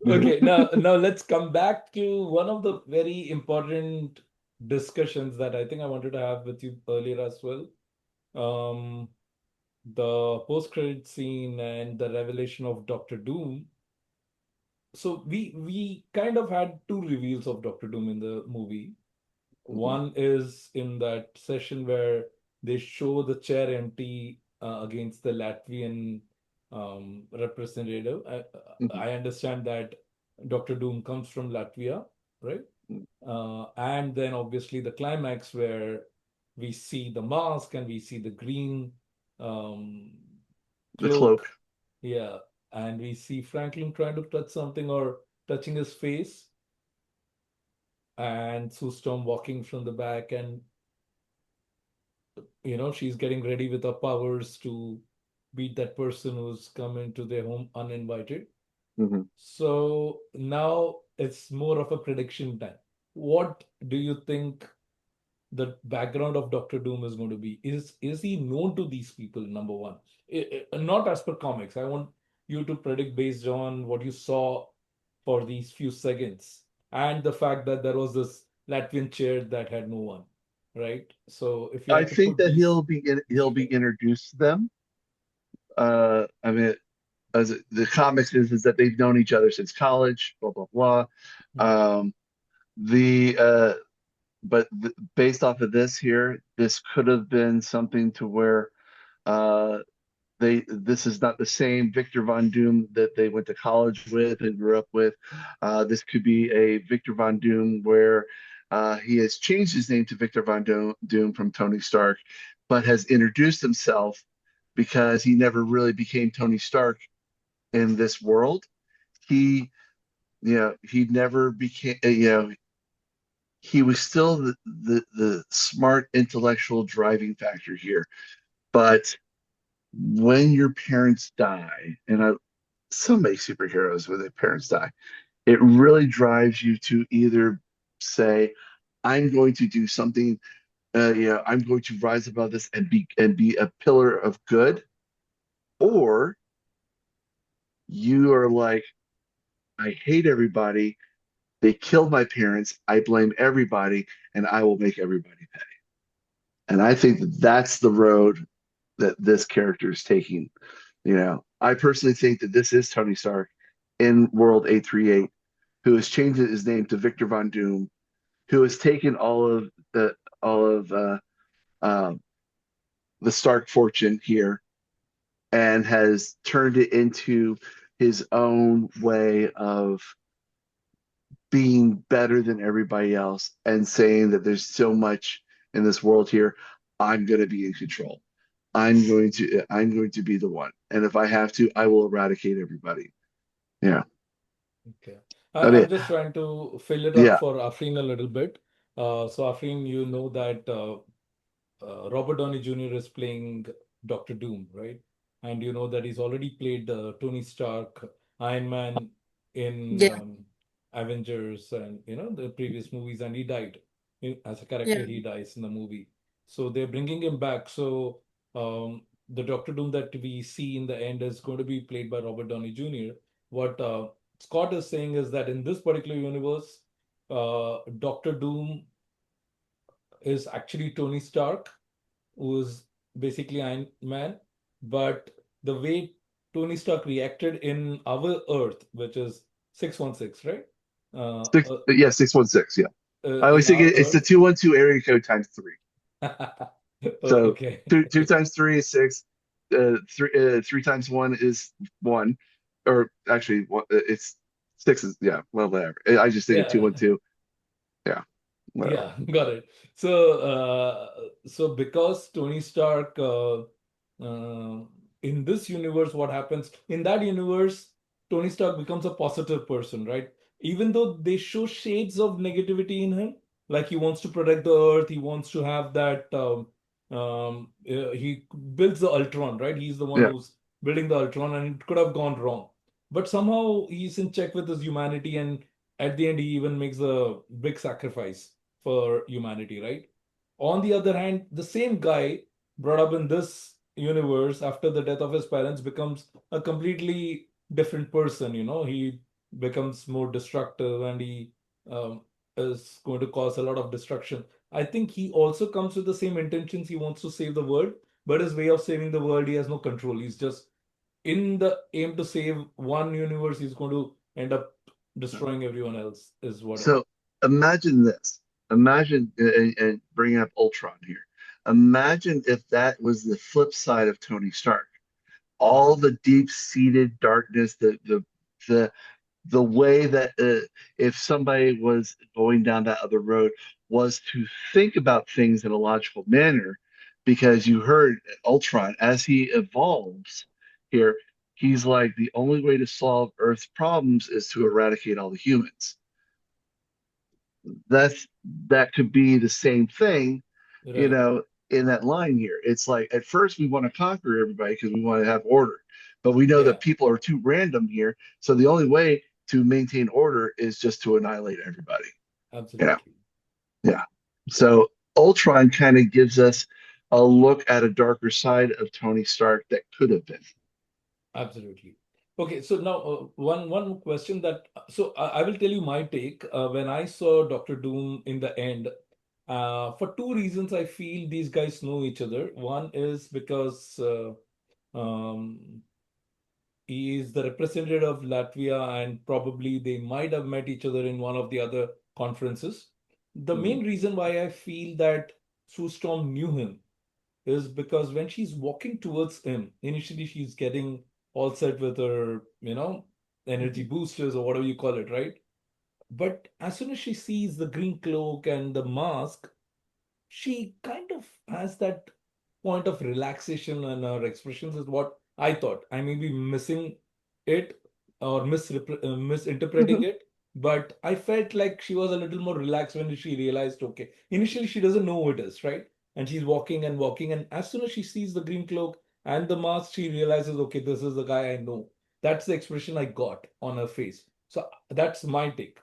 Okay, now let's come back to one of the very important discussions that I think I wanted to have with you earlier as well. Um, the post-credit scene and the revelation of Doctor Doom. So we kind of had two reveals of Doctor Doom in the movie. Mhm, One is in that session where they show the chair empty against the Latvian representative. mhm, I understand that Dr. Doom comes from Latvia, right? And then obviously the climax where we see the mask and we see the green um, the cloak. cloak. Yeah. And we see Franklin trying to touch something or touching his face, and Sue Storm walking from the back, and she's getting ready with her powers to beat that person who's come into their home uninvited. Mhm. So now it's more of a prediction time. What do you think the background of Doctor Doom is going to be? Is he known to these people, number one? Not as per comics. I want you to predict based on what you saw for these few seconds and the fact that there was this Latvian chair that had no one, right? So if you I had to think put that these he'll three be together. introduced to them. I mean, as the comics is that they've known each other since college. Blah blah blah. Hmm. Um, the but based off of this here, this could have been something to where uh this is not the same Victor Von Doom that they went to college with and grew up with. This could be a Victor Von Doom where he has changed his name to Victor Von Doom from Tony Stark, but has introduced himself because he never really became Tony Stark in this world. He, he never became, he was still the smart intellectual driving factor here. But when your parents die, and so many superheroes when their parents die, it really drives you to either say, I'm going to do something, I'm going to rise above this and be a pillar of good, or you are like, I hate everybody. They killed my parents. I blame everybody, and I will make everybody pay. And I think that that's the road that this character is taking. I personally think that this is Tony Stark in World 838, who has changed his name to Victor Von Doom, who has taken all of um, the Stark fortune here and has turned it into his own way of being better than everybody else and saying that there's so much in this world here. I'm going to be in control. I'm going to be the one. And if I have to, I will eradicate everybody. Yeah. Okay. I mean, I'm just trying to fill it up yeah, for Afreen a little bit. So Afreen, you know that Robert Downey Jr. is playing Doctor Doom, right? And you know that he's already played Tony Stark, Iron Man in Yeah, Avengers and the previous movies, and he died. As a character. yeah, He dies in the movie, so they're bringing him back. So the Doctor Doom that we see in the end is going to be played by Robert Downey Jr. What Scott is saying is that in this particular universe, Doctor Doom is actually Tony Stark, who's basically Iron Man. But the way Tony Stark reacted in our Earth, which is 616, right? six, yeah, 616. Yeah. I In always think our it's the Earth. 212 area code times three. Oh, So okay. two times three is six. Three times one is one, or actually, it's six is yeah. Well, whatever. I just think of Yeah. 212. Yeah, whatever. Yeah, got it. So because Tony Stark, in this universe, what happens in that universe, Tony Stark becomes a positive person, right? Even though they show shades of negativity in him, like he wants to protect the Earth, he wants to have that. He builds the Ultron, right? He's the one Yeah. who's building the Ultron, and it could have gone wrong. But somehow he's in check with his humanity, and at the end, he even makes a big sacrifice for humanity, right? On the other hand, the same guy brought up in this universe after the death of his parents becomes a completely different person. He becomes more destructive, and he um, is going to cause a lot of destruction. I think he also comes with the same intentions. He wants to save the world, but his way of saving the world, he has no control. He's just in the aim to save one universe, he's going to end up destroying everyone else, is what. So imagine this. Imagine and bringing up Ultron here. Imagine if that was the flip side of Tony Stark. All Mhm. the deep-seated darkness, the the way that if somebody was going down that other road was to think about things in a logical manner, because you heard Ultron as he evolves here, he's like the only way to solve Earth's problems is to eradicate all the humans. That's that could be the same thing, you Right. know, in that line here. It's like at first we want to conquer everybody because we want to have order, but we know Yeah, that people are too random here. So the only way to maintain order is just to annihilate everybody. Yeah, absolutely. yeah. So Ultron kind of gives us a look at a darker side of Tony Stark that could have been. Absolutely. Okay, so now one question that so I will tell you my take. When I saw Doctor Doom in the end, for two reasons, I feel these guys know each other. One is because um, he is the representative of Latvia, and probably they might have met each other in one of the other conferences. The Mhm. main reason why I feel that Sue Storm knew him is because when she's walking towards him, initially she's getting all set with her, energy boosters or whatever you call it, right? But as soon as she sees the green cloak and the mask, she kind of has that point of relaxation in her expressions, is what I thought. I may be missing it or misinterpreting Mhm. it, but I felt like she was a little more relaxed when she realized, okay, initially she doesn't know who it is, right? And she's walking and walking, and as soon as she sees the green cloak and the mask, she realizes, okay, this is the guy I know. That's the expression I got on her face. So that's my take.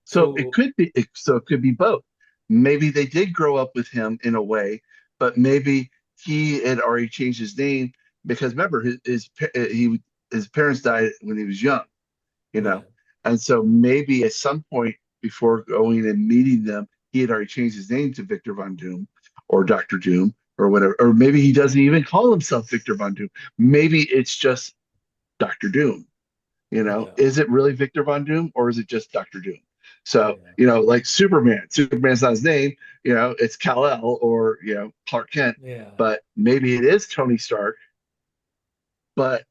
So it So could be so it could be both. Maybe they did grow up with him in a way, but maybe he had already changed his name because remember his parents died when he was young, you yeah, know, and so maybe at some point before going and meeting them, he had already changed his name to Victor Von Doom or Doctor Doom or whatever, or maybe he doesn't even call himself Victor Von Doom. Maybe it's just Doctor Doom. yeah, Is it really Victor Von Doom or is it just Doctor Doom? So, Yeah. like Superman. Superman's not his name, it's Kal-El or, Clark Kent, Yeah. but maybe it is Tony Stark, but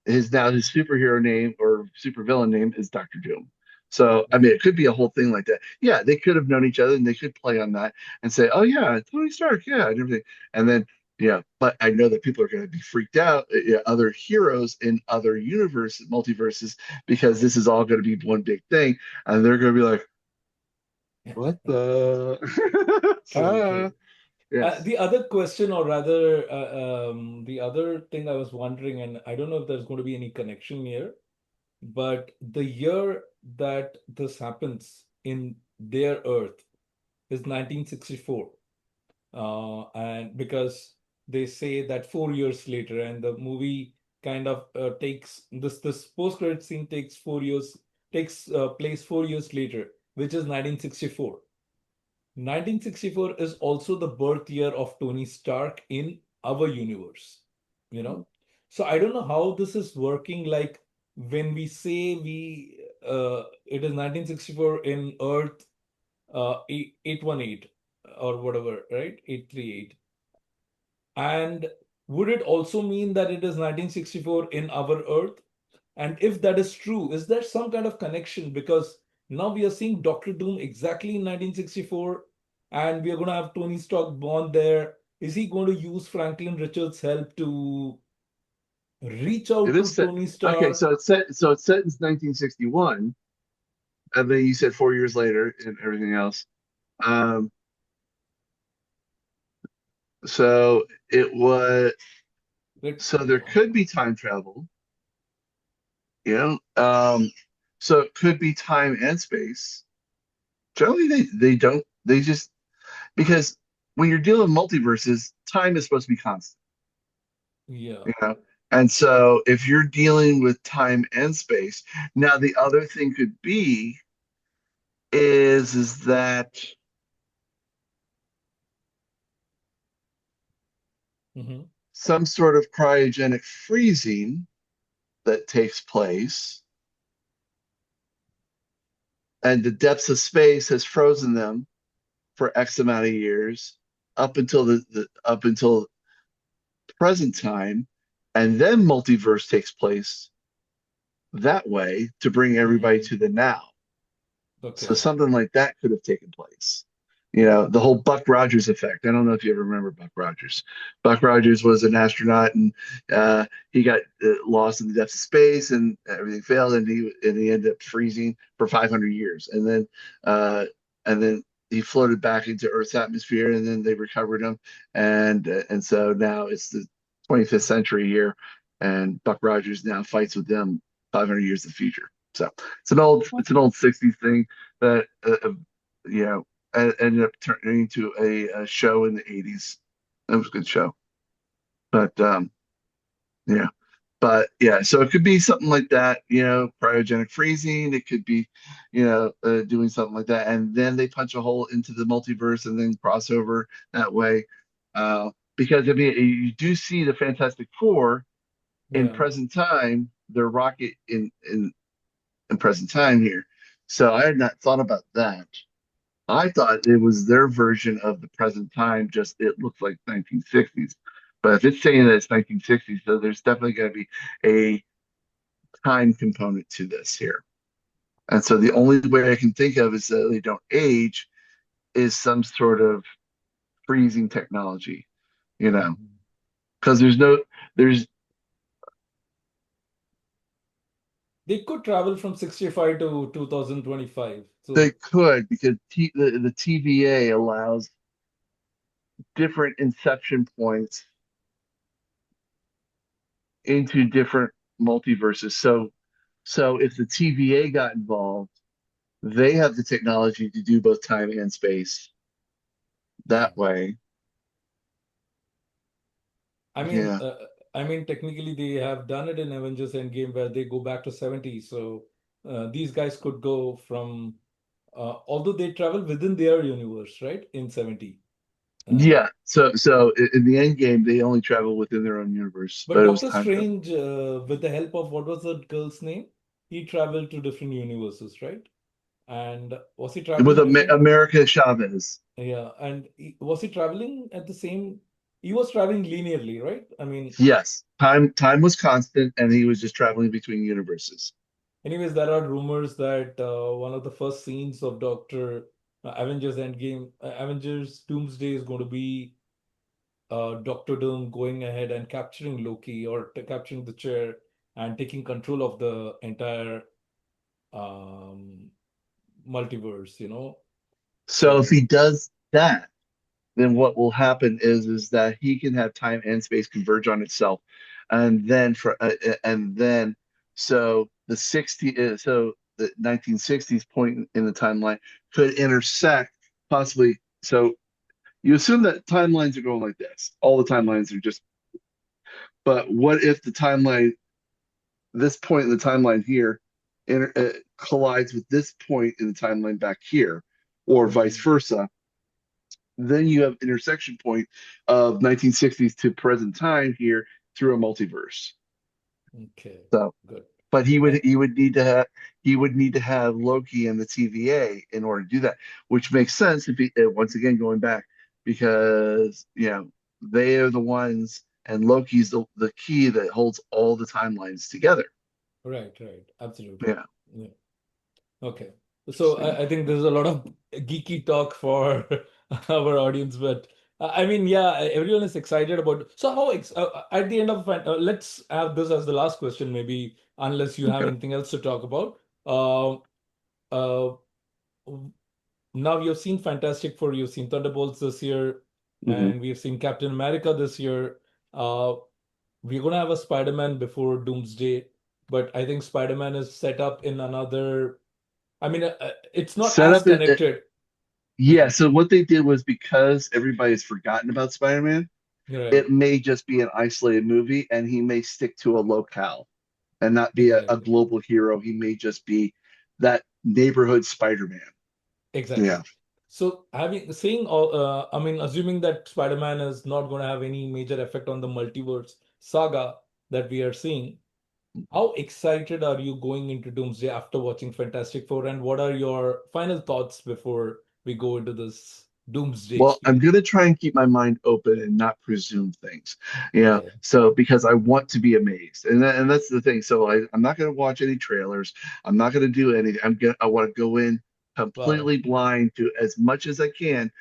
his superhero name or supervillain name is Doctor Doom. So I mean, Yeah. it could be a whole thing like that. Yeah, they could have known each other and they could play on that and say, "Oh yeah, Tony Stark, yeah," and everything. And then but I know that people are going to be freaked out, other heroes in other multiverses, because this is all going to be one big thing, and they're going to be like, "What the?" True, true. Yes. The other question, or rather, the other thing I was wondering, and I don't know if there's going to be any connection here, but the year that this happens in their Earth is 1964. And because they say that 4 years later, and the movie kind of takes this post-credit scene takes place 4 years later, which is 1964. 1964 is also the birth year of Tony Stark in our universe, you know? So I don't know how this is working. Like when we say it is 1964 in Earth 818 or whatever, right? 838. And would it also mean that it is 1964 in our Earth? And if that is true, is there some kind of connection? Because now we are seeing Doctor Doom exactly in 1964, and we are going to have Tony Stark born there. Is he going to use Franklin Richards' help to reach It out is to set. Tony Okay, Stark? so it's set in 1961, and then you said 4 years later and everything else. Um, so it was so there Yeah. could be time travel, you know. So it could be time and space. Generally, they don't. They just because when you're dealing with multiverses, time is supposed to be constant, Yeah. you know. And so if you're dealing with time and space, now the other thing could be is that Hmm. some sort of cryogenic freezing that takes place, and the depths of space has frozen them for X amount of years up until the up until present time, and then multiverse takes place that way to bring everybody Hmm. to the now. So Okay. something like that could have taken place. The whole Buck Rogers effect. I don't know if you ever remember Buck Rogers. Buck Rogers was an astronaut, and he got lost in the depths of space, and everything failed, and he ended up freezing for 500 years, uh, and then he floated back into Earth's atmosphere, and then they recovered him, and so now it's the 25th century here, and Buck Rogers now fights with them 500 years in the future. So it's an old 60s thing that you know ended up turning into a show in the 80s. That was a good show. But yeah. But yeah, so it could be something like that, cryogenic freezing. It could be, doing something like that. And then they punch a hole into the multiverse and then crossover that way. Because I mean, you do see the Fantastic Four in Yeah. present time, their rocket in present time here. So I had not thought about that. I thought it was their version of the present time, just it looks like 1960s. But if it's saying that it's 1960s, so there's definitely going to be a time component to this here. And so the only way I can think of is that they don't age is some sort of freezing technology, you know, Mhm. because there's, They could travel from 65 to 2025. they So, could because the TVA allows different inception points into different multiverses. So if the TVA got involved, they have the technology to do both time and space yeah. that way. I mean, Yeah. uh, I mean, technically they have done it in Avengers Endgame where they go back to 70. So these guys could go from, although they travel within their universe, right? In 70. Uh, Yeah. So in the end game, they only travel within their own universe, but but it was Doctor time travel. Strange, with the help of what was the girl's name? He traveled to different universes, right? And was he with traveling before? America Chavez. Yeah, and was he traveling at the same? He was traveling linearly, right? I mean, Yes, time was constant, and he was just traveling between universes. anyways, there are rumors that one of the first scenes of Doctor Avengers Endgame, Avengers Doomsday is going to be Doctor Doom going ahead and capturing Loki or capturing the chair and taking control of the entire um, multiverse, you know? So if So, he does that, then what will happen is that he can have time and space converge on itself, and then and then so the 1960s point in the timeline could intersect possibly. So you assume that timelines are going like this. All the yeah, timelines are just. But what if the timeline, this point in the timeline here, collides with this point in the timeline back here, or vice hmm, versa? Then you have intersection point of 1960s to present time here through a multiverse. okay, So, good. but Uh, he would need to have Loki and the TVA in order to do that, which makes sense if he, once again going back because they are the ones and Loki's the key that holds all the timelines together. right, right, absolutely. Yeah, Yeah. Okay. So interesting. I think there's a lot of geeky talk for our audience, but I mean, yeah, everyone is excited about. So how ex at the end of let's have this as the last question, maybe, unless you have Okay. anything else to talk about. Uh, uh, Now you've seen Fantastic Four, you've seen Thunderbolts this year, hmm and we've seen Captain America this year. Uh, we're gonna have a Spider-Man before Doomsday, but I think Spider-Man is set up in another. I mean, it's not Set as up connected. yeah. So what they did was because everybody's forgotten about Spider-Man, Right, it may just be an isolated movie, and he may stick to a locale and not be a exactly, global hero. He may just be that neighborhood Spider-Man. Yeah. exactly. So having saying all, I mean, assuming that Spider-Man is not going to have any major effect on the multiverse saga that we are seeing, how excited are you going into Doomsday after watching Fantastic Four, and what are your final thoughts before we go into this Doomsday Well, I'm experience? gonna try and keep my mind open and not presume things, Okay. So because I want to be amazed, and that's the thing. So I'm not gonna watch any trailers. I'm not gonna do anything. I want to go in Wow. completely blind to as much as I can,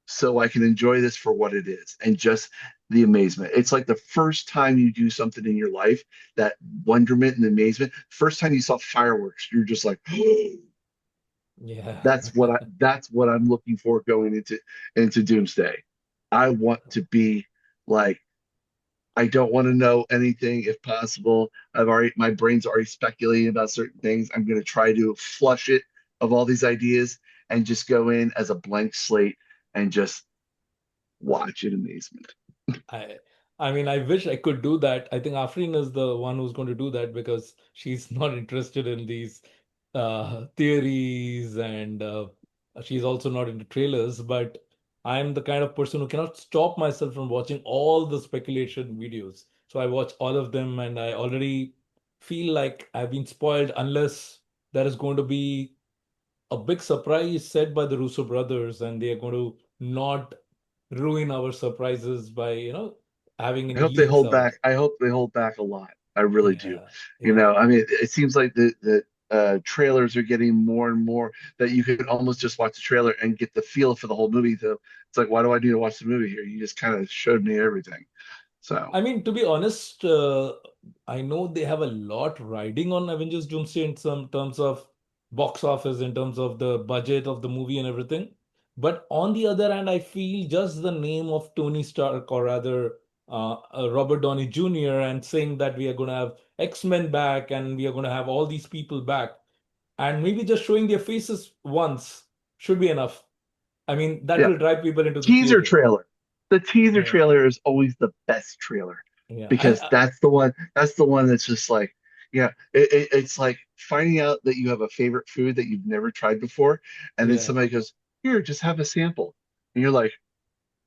so I can enjoy this for what it is and just the amazement. It's like the first time you do something in your life, that wonderment and amazement. First time you saw fireworks, you're just like, Yeah. that's what I'm looking for going into Doomsday. I want to be like I don't want to know anything if possible. My brain's already speculating about certain things. I'm going to try to flush it of all these ideas and just go in as a blank slate and just watch in amazement. I I mean, I wish I could do that. I think Afreen is the one who's going to do that because she's not interested in these theories and she's also not into trailers. But I'm the kind of person who cannot stop myself from watching all the speculation videos. So I watch all of them and I already feel like I've been spoiled unless there is going to be a big surprise set by the Russo brothers and they are going to not ruin our surprises by, having I any hope they leaks hold out. back. I hope they hold back a lot. I really do. Yeah, yeah. I mean, it seems like the trailers are getting more and more that you can almost just watch the trailer and get the feel for the whole movie. So it's like, why do I need to watch the movie here? You just kind of showed me everything. So I mean, to be honest, I know they have a lot riding on Avengers Doomsday in some terms of box office, in terms of the budget of the movie and everything. But on the other hand, I feel just the name of Tony Stark, or rather Robert Downey Jr., and saying that we are going to have X-Men back and we are going to have all these people back, and maybe just showing their faces once should be enough. I mean, that yeah, will drive people into the teaser theater. trailer. The teaser Yeah, trailer is always the best trailer yeah, and because that's the one. That's the one that's just like, it's like finding out that you have a favorite food that you've never tried before, and then yeah. somebody goes, "Here, just have a sample," and you're like,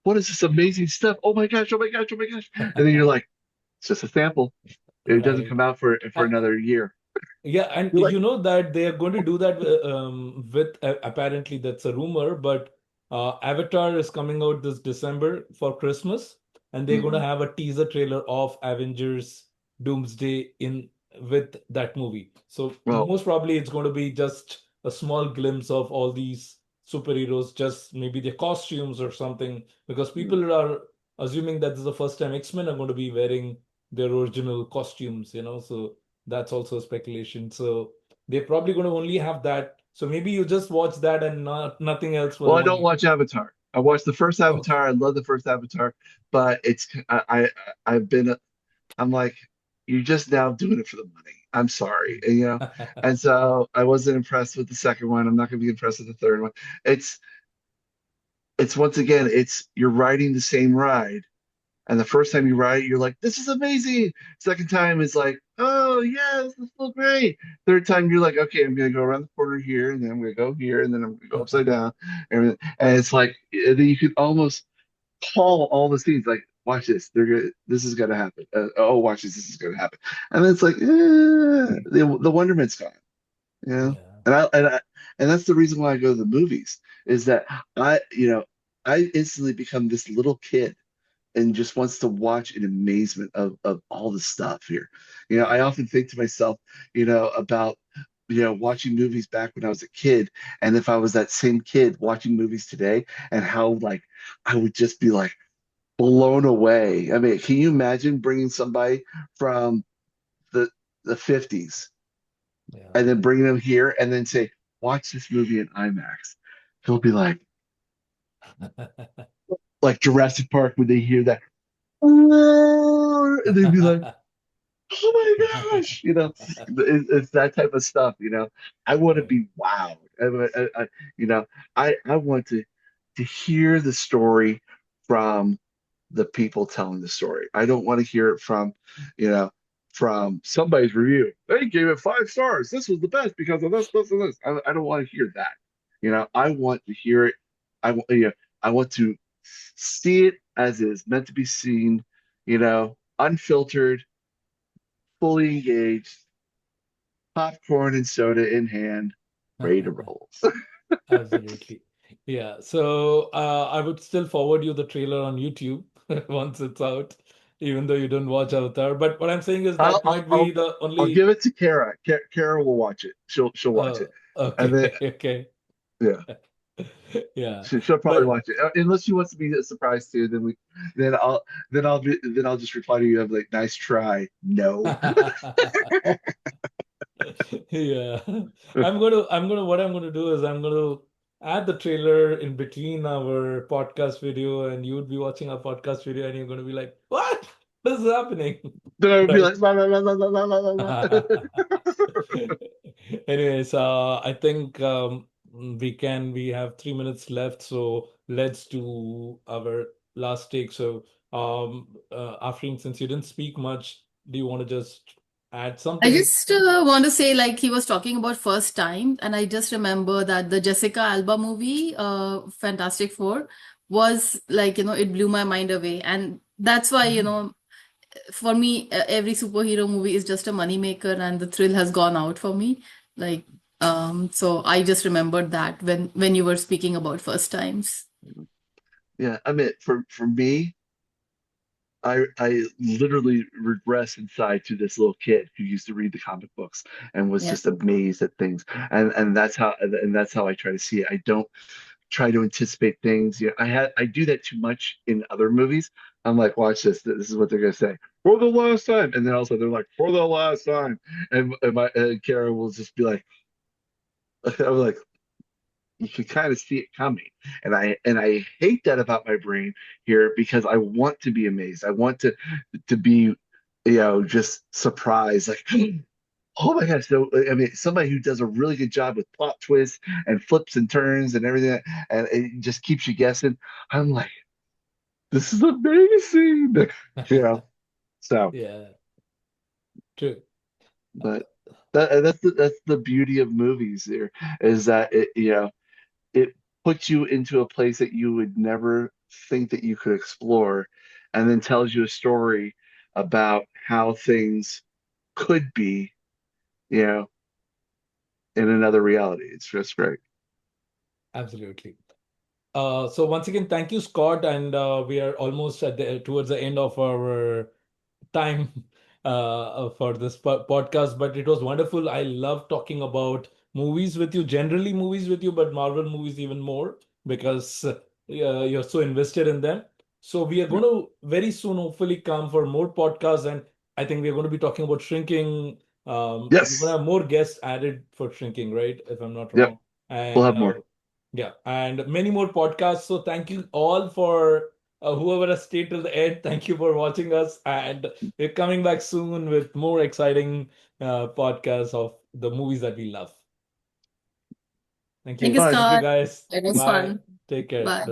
"What is this amazing stuff? Oh my gosh! Oh my gosh! Oh my gosh!" And then you're like, "It's just a sample. It doesn't Right. come out for A- another year." Yeah, and You're like, you know that they are going to do that with apparently that's a rumor, but Avatar is coming out this December for Christmas, and they're going to mm, have a teaser trailer of Avengers Doomsday in with that movie. So well, most probably it's going to be just a small glimpse of all these superheroes, just maybe their costumes or something, because mm. people are assuming that this is the first time X-Men are going to be wearing their original costumes, so. That's also speculation. So they're probably going to only have that. So maybe you just watch that and nothing else for Well, the I don't movie. watch Avatar. I watched the first Okay. Avatar. I love the first Avatar, but I've been I'm like, you're just now doing it for the money. I'm sorry, and so I wasn't impressed with the second one. I'm not going to be impressed with the third one. It's it's once again, it's you're riding the same ride. And the first time you ride it, you're like, this is amazing. Second time is like, oh yes, this is so great. Third time you're like, okay, I'm gonna go around the corner here, and then I'm gonna go here, and then I'm gonna go upside down. And it's like you could almost call all the scenes like, watch this, this is gonna happen. Oh, watch this is gonna happen. And then it's like, the wonderment's gone, you know? Yeah. And that's the reason why I go to the movies, is that I instantly become this little kid and just wants to watch in amazement of all the stuff here. I Yeah. often think to myself, about watching movies back when I was a kid, and if I was that same kid watching movies today, and how like I would just be like blown away. I mean, can you imagine bringing somebody from the the 50s Yeah. and then bringing them here and then say, watch this movie in IMAX? He'll be like Jurassic Park when they hear that, and they'd be like, oh my gosh, it's that type of stuff. I want to Yeah. be wowed. You know, I want to hear the story from the people telling the story. I don't want to hear it you know, from somebody's review. They gave it 5 stars. This was the best because of this, and this. I don't want to hear that. I want to hear it. I want to see it as it is meant to be seen. Unfiltered, fully engaged, popcorn and soda in hand, ready to roll. Absolutely. Yeah. So I would still forward you the trailer on YouTube once it's out, even though you don't watch Avatar. But what I'm saying is I'll that I'll might be I'll, the I'll only. give it to Kara. Kara will watch it. She'll watch Uh, it, and then okay. Okay. yeah, Yeah. she'll probably But watch it. Unless she wants to be a surprise too, then I'll just reply to you. I'm like, nice try. No. yeah. What I'm gonna do is I'm gonna add the trailer in between our podcast video, and you would be watching our podcast video and you're gonna be like, what? What is happening? Then I would be Right? like, la, la, la, la, la, la, la, la. Anyways, I think we have 3 minutes left, so let's do our last take. So, Afreen, since you didn't speak much, do you want to just add I something? just want to say, like, he was talking about first time, and I just remember that the Jessica Alba movie, Fantastic Four, was like, it blew my mind away. And that's why, for me, every superhero movie is just a money maker, and the thrill has gone out for me. Like, so I just remembered that when you were speaking about first times. Yeah, I mean, for me, I literally regress inside to this little kid who used to read the comic books and was Yeah. just amazed at things. And that's how I try to see it. I don't try to anticipate things. I do that too much in other movies. I'm like, watch this. This is what they're gonna say for the last time, and then also they're like, for the last time, and my Kara will just be like, I'm like, you can kind of see it coming, and I hate that about my brain here because I want to be amazed. I want to be, just surprised, like. Oh my gosh. So, I mean, somebody who does a really good job with plot twists and flips and turns and everything, and it just keeps you guessing. I'm like, this is amazing. So, Yeah, true. but that's the beauty of movies here, is that it puts you into a place that you would never think that you could explore, and then tells you a story about how things could be, you know, in another reality. It's just great. Absolutely. So once again, thank you, Scott, and we are almost towards the end of our time for this podcast, but it was wonderful. I love talking about movies with you, generally movies with you, but Marvel movies even more because you're so invested in them. So we are going to very soon hopefully come for more podcasts, and I think we're going to be talking about shrinking. We're going to Yes. have more guests added for shrinking, right? If I'm not Yep. wrong. We'll And have more. yeah, and many more podcasts. So thank you all for whoever has stayed till the end. Thank you for watching us, and we're coming back soon with more exciting podcasts of the movies that we love. Thank Thank you. you, Bye. Thank you, Scott. guys. It was Bye. fun. Take care. Bye.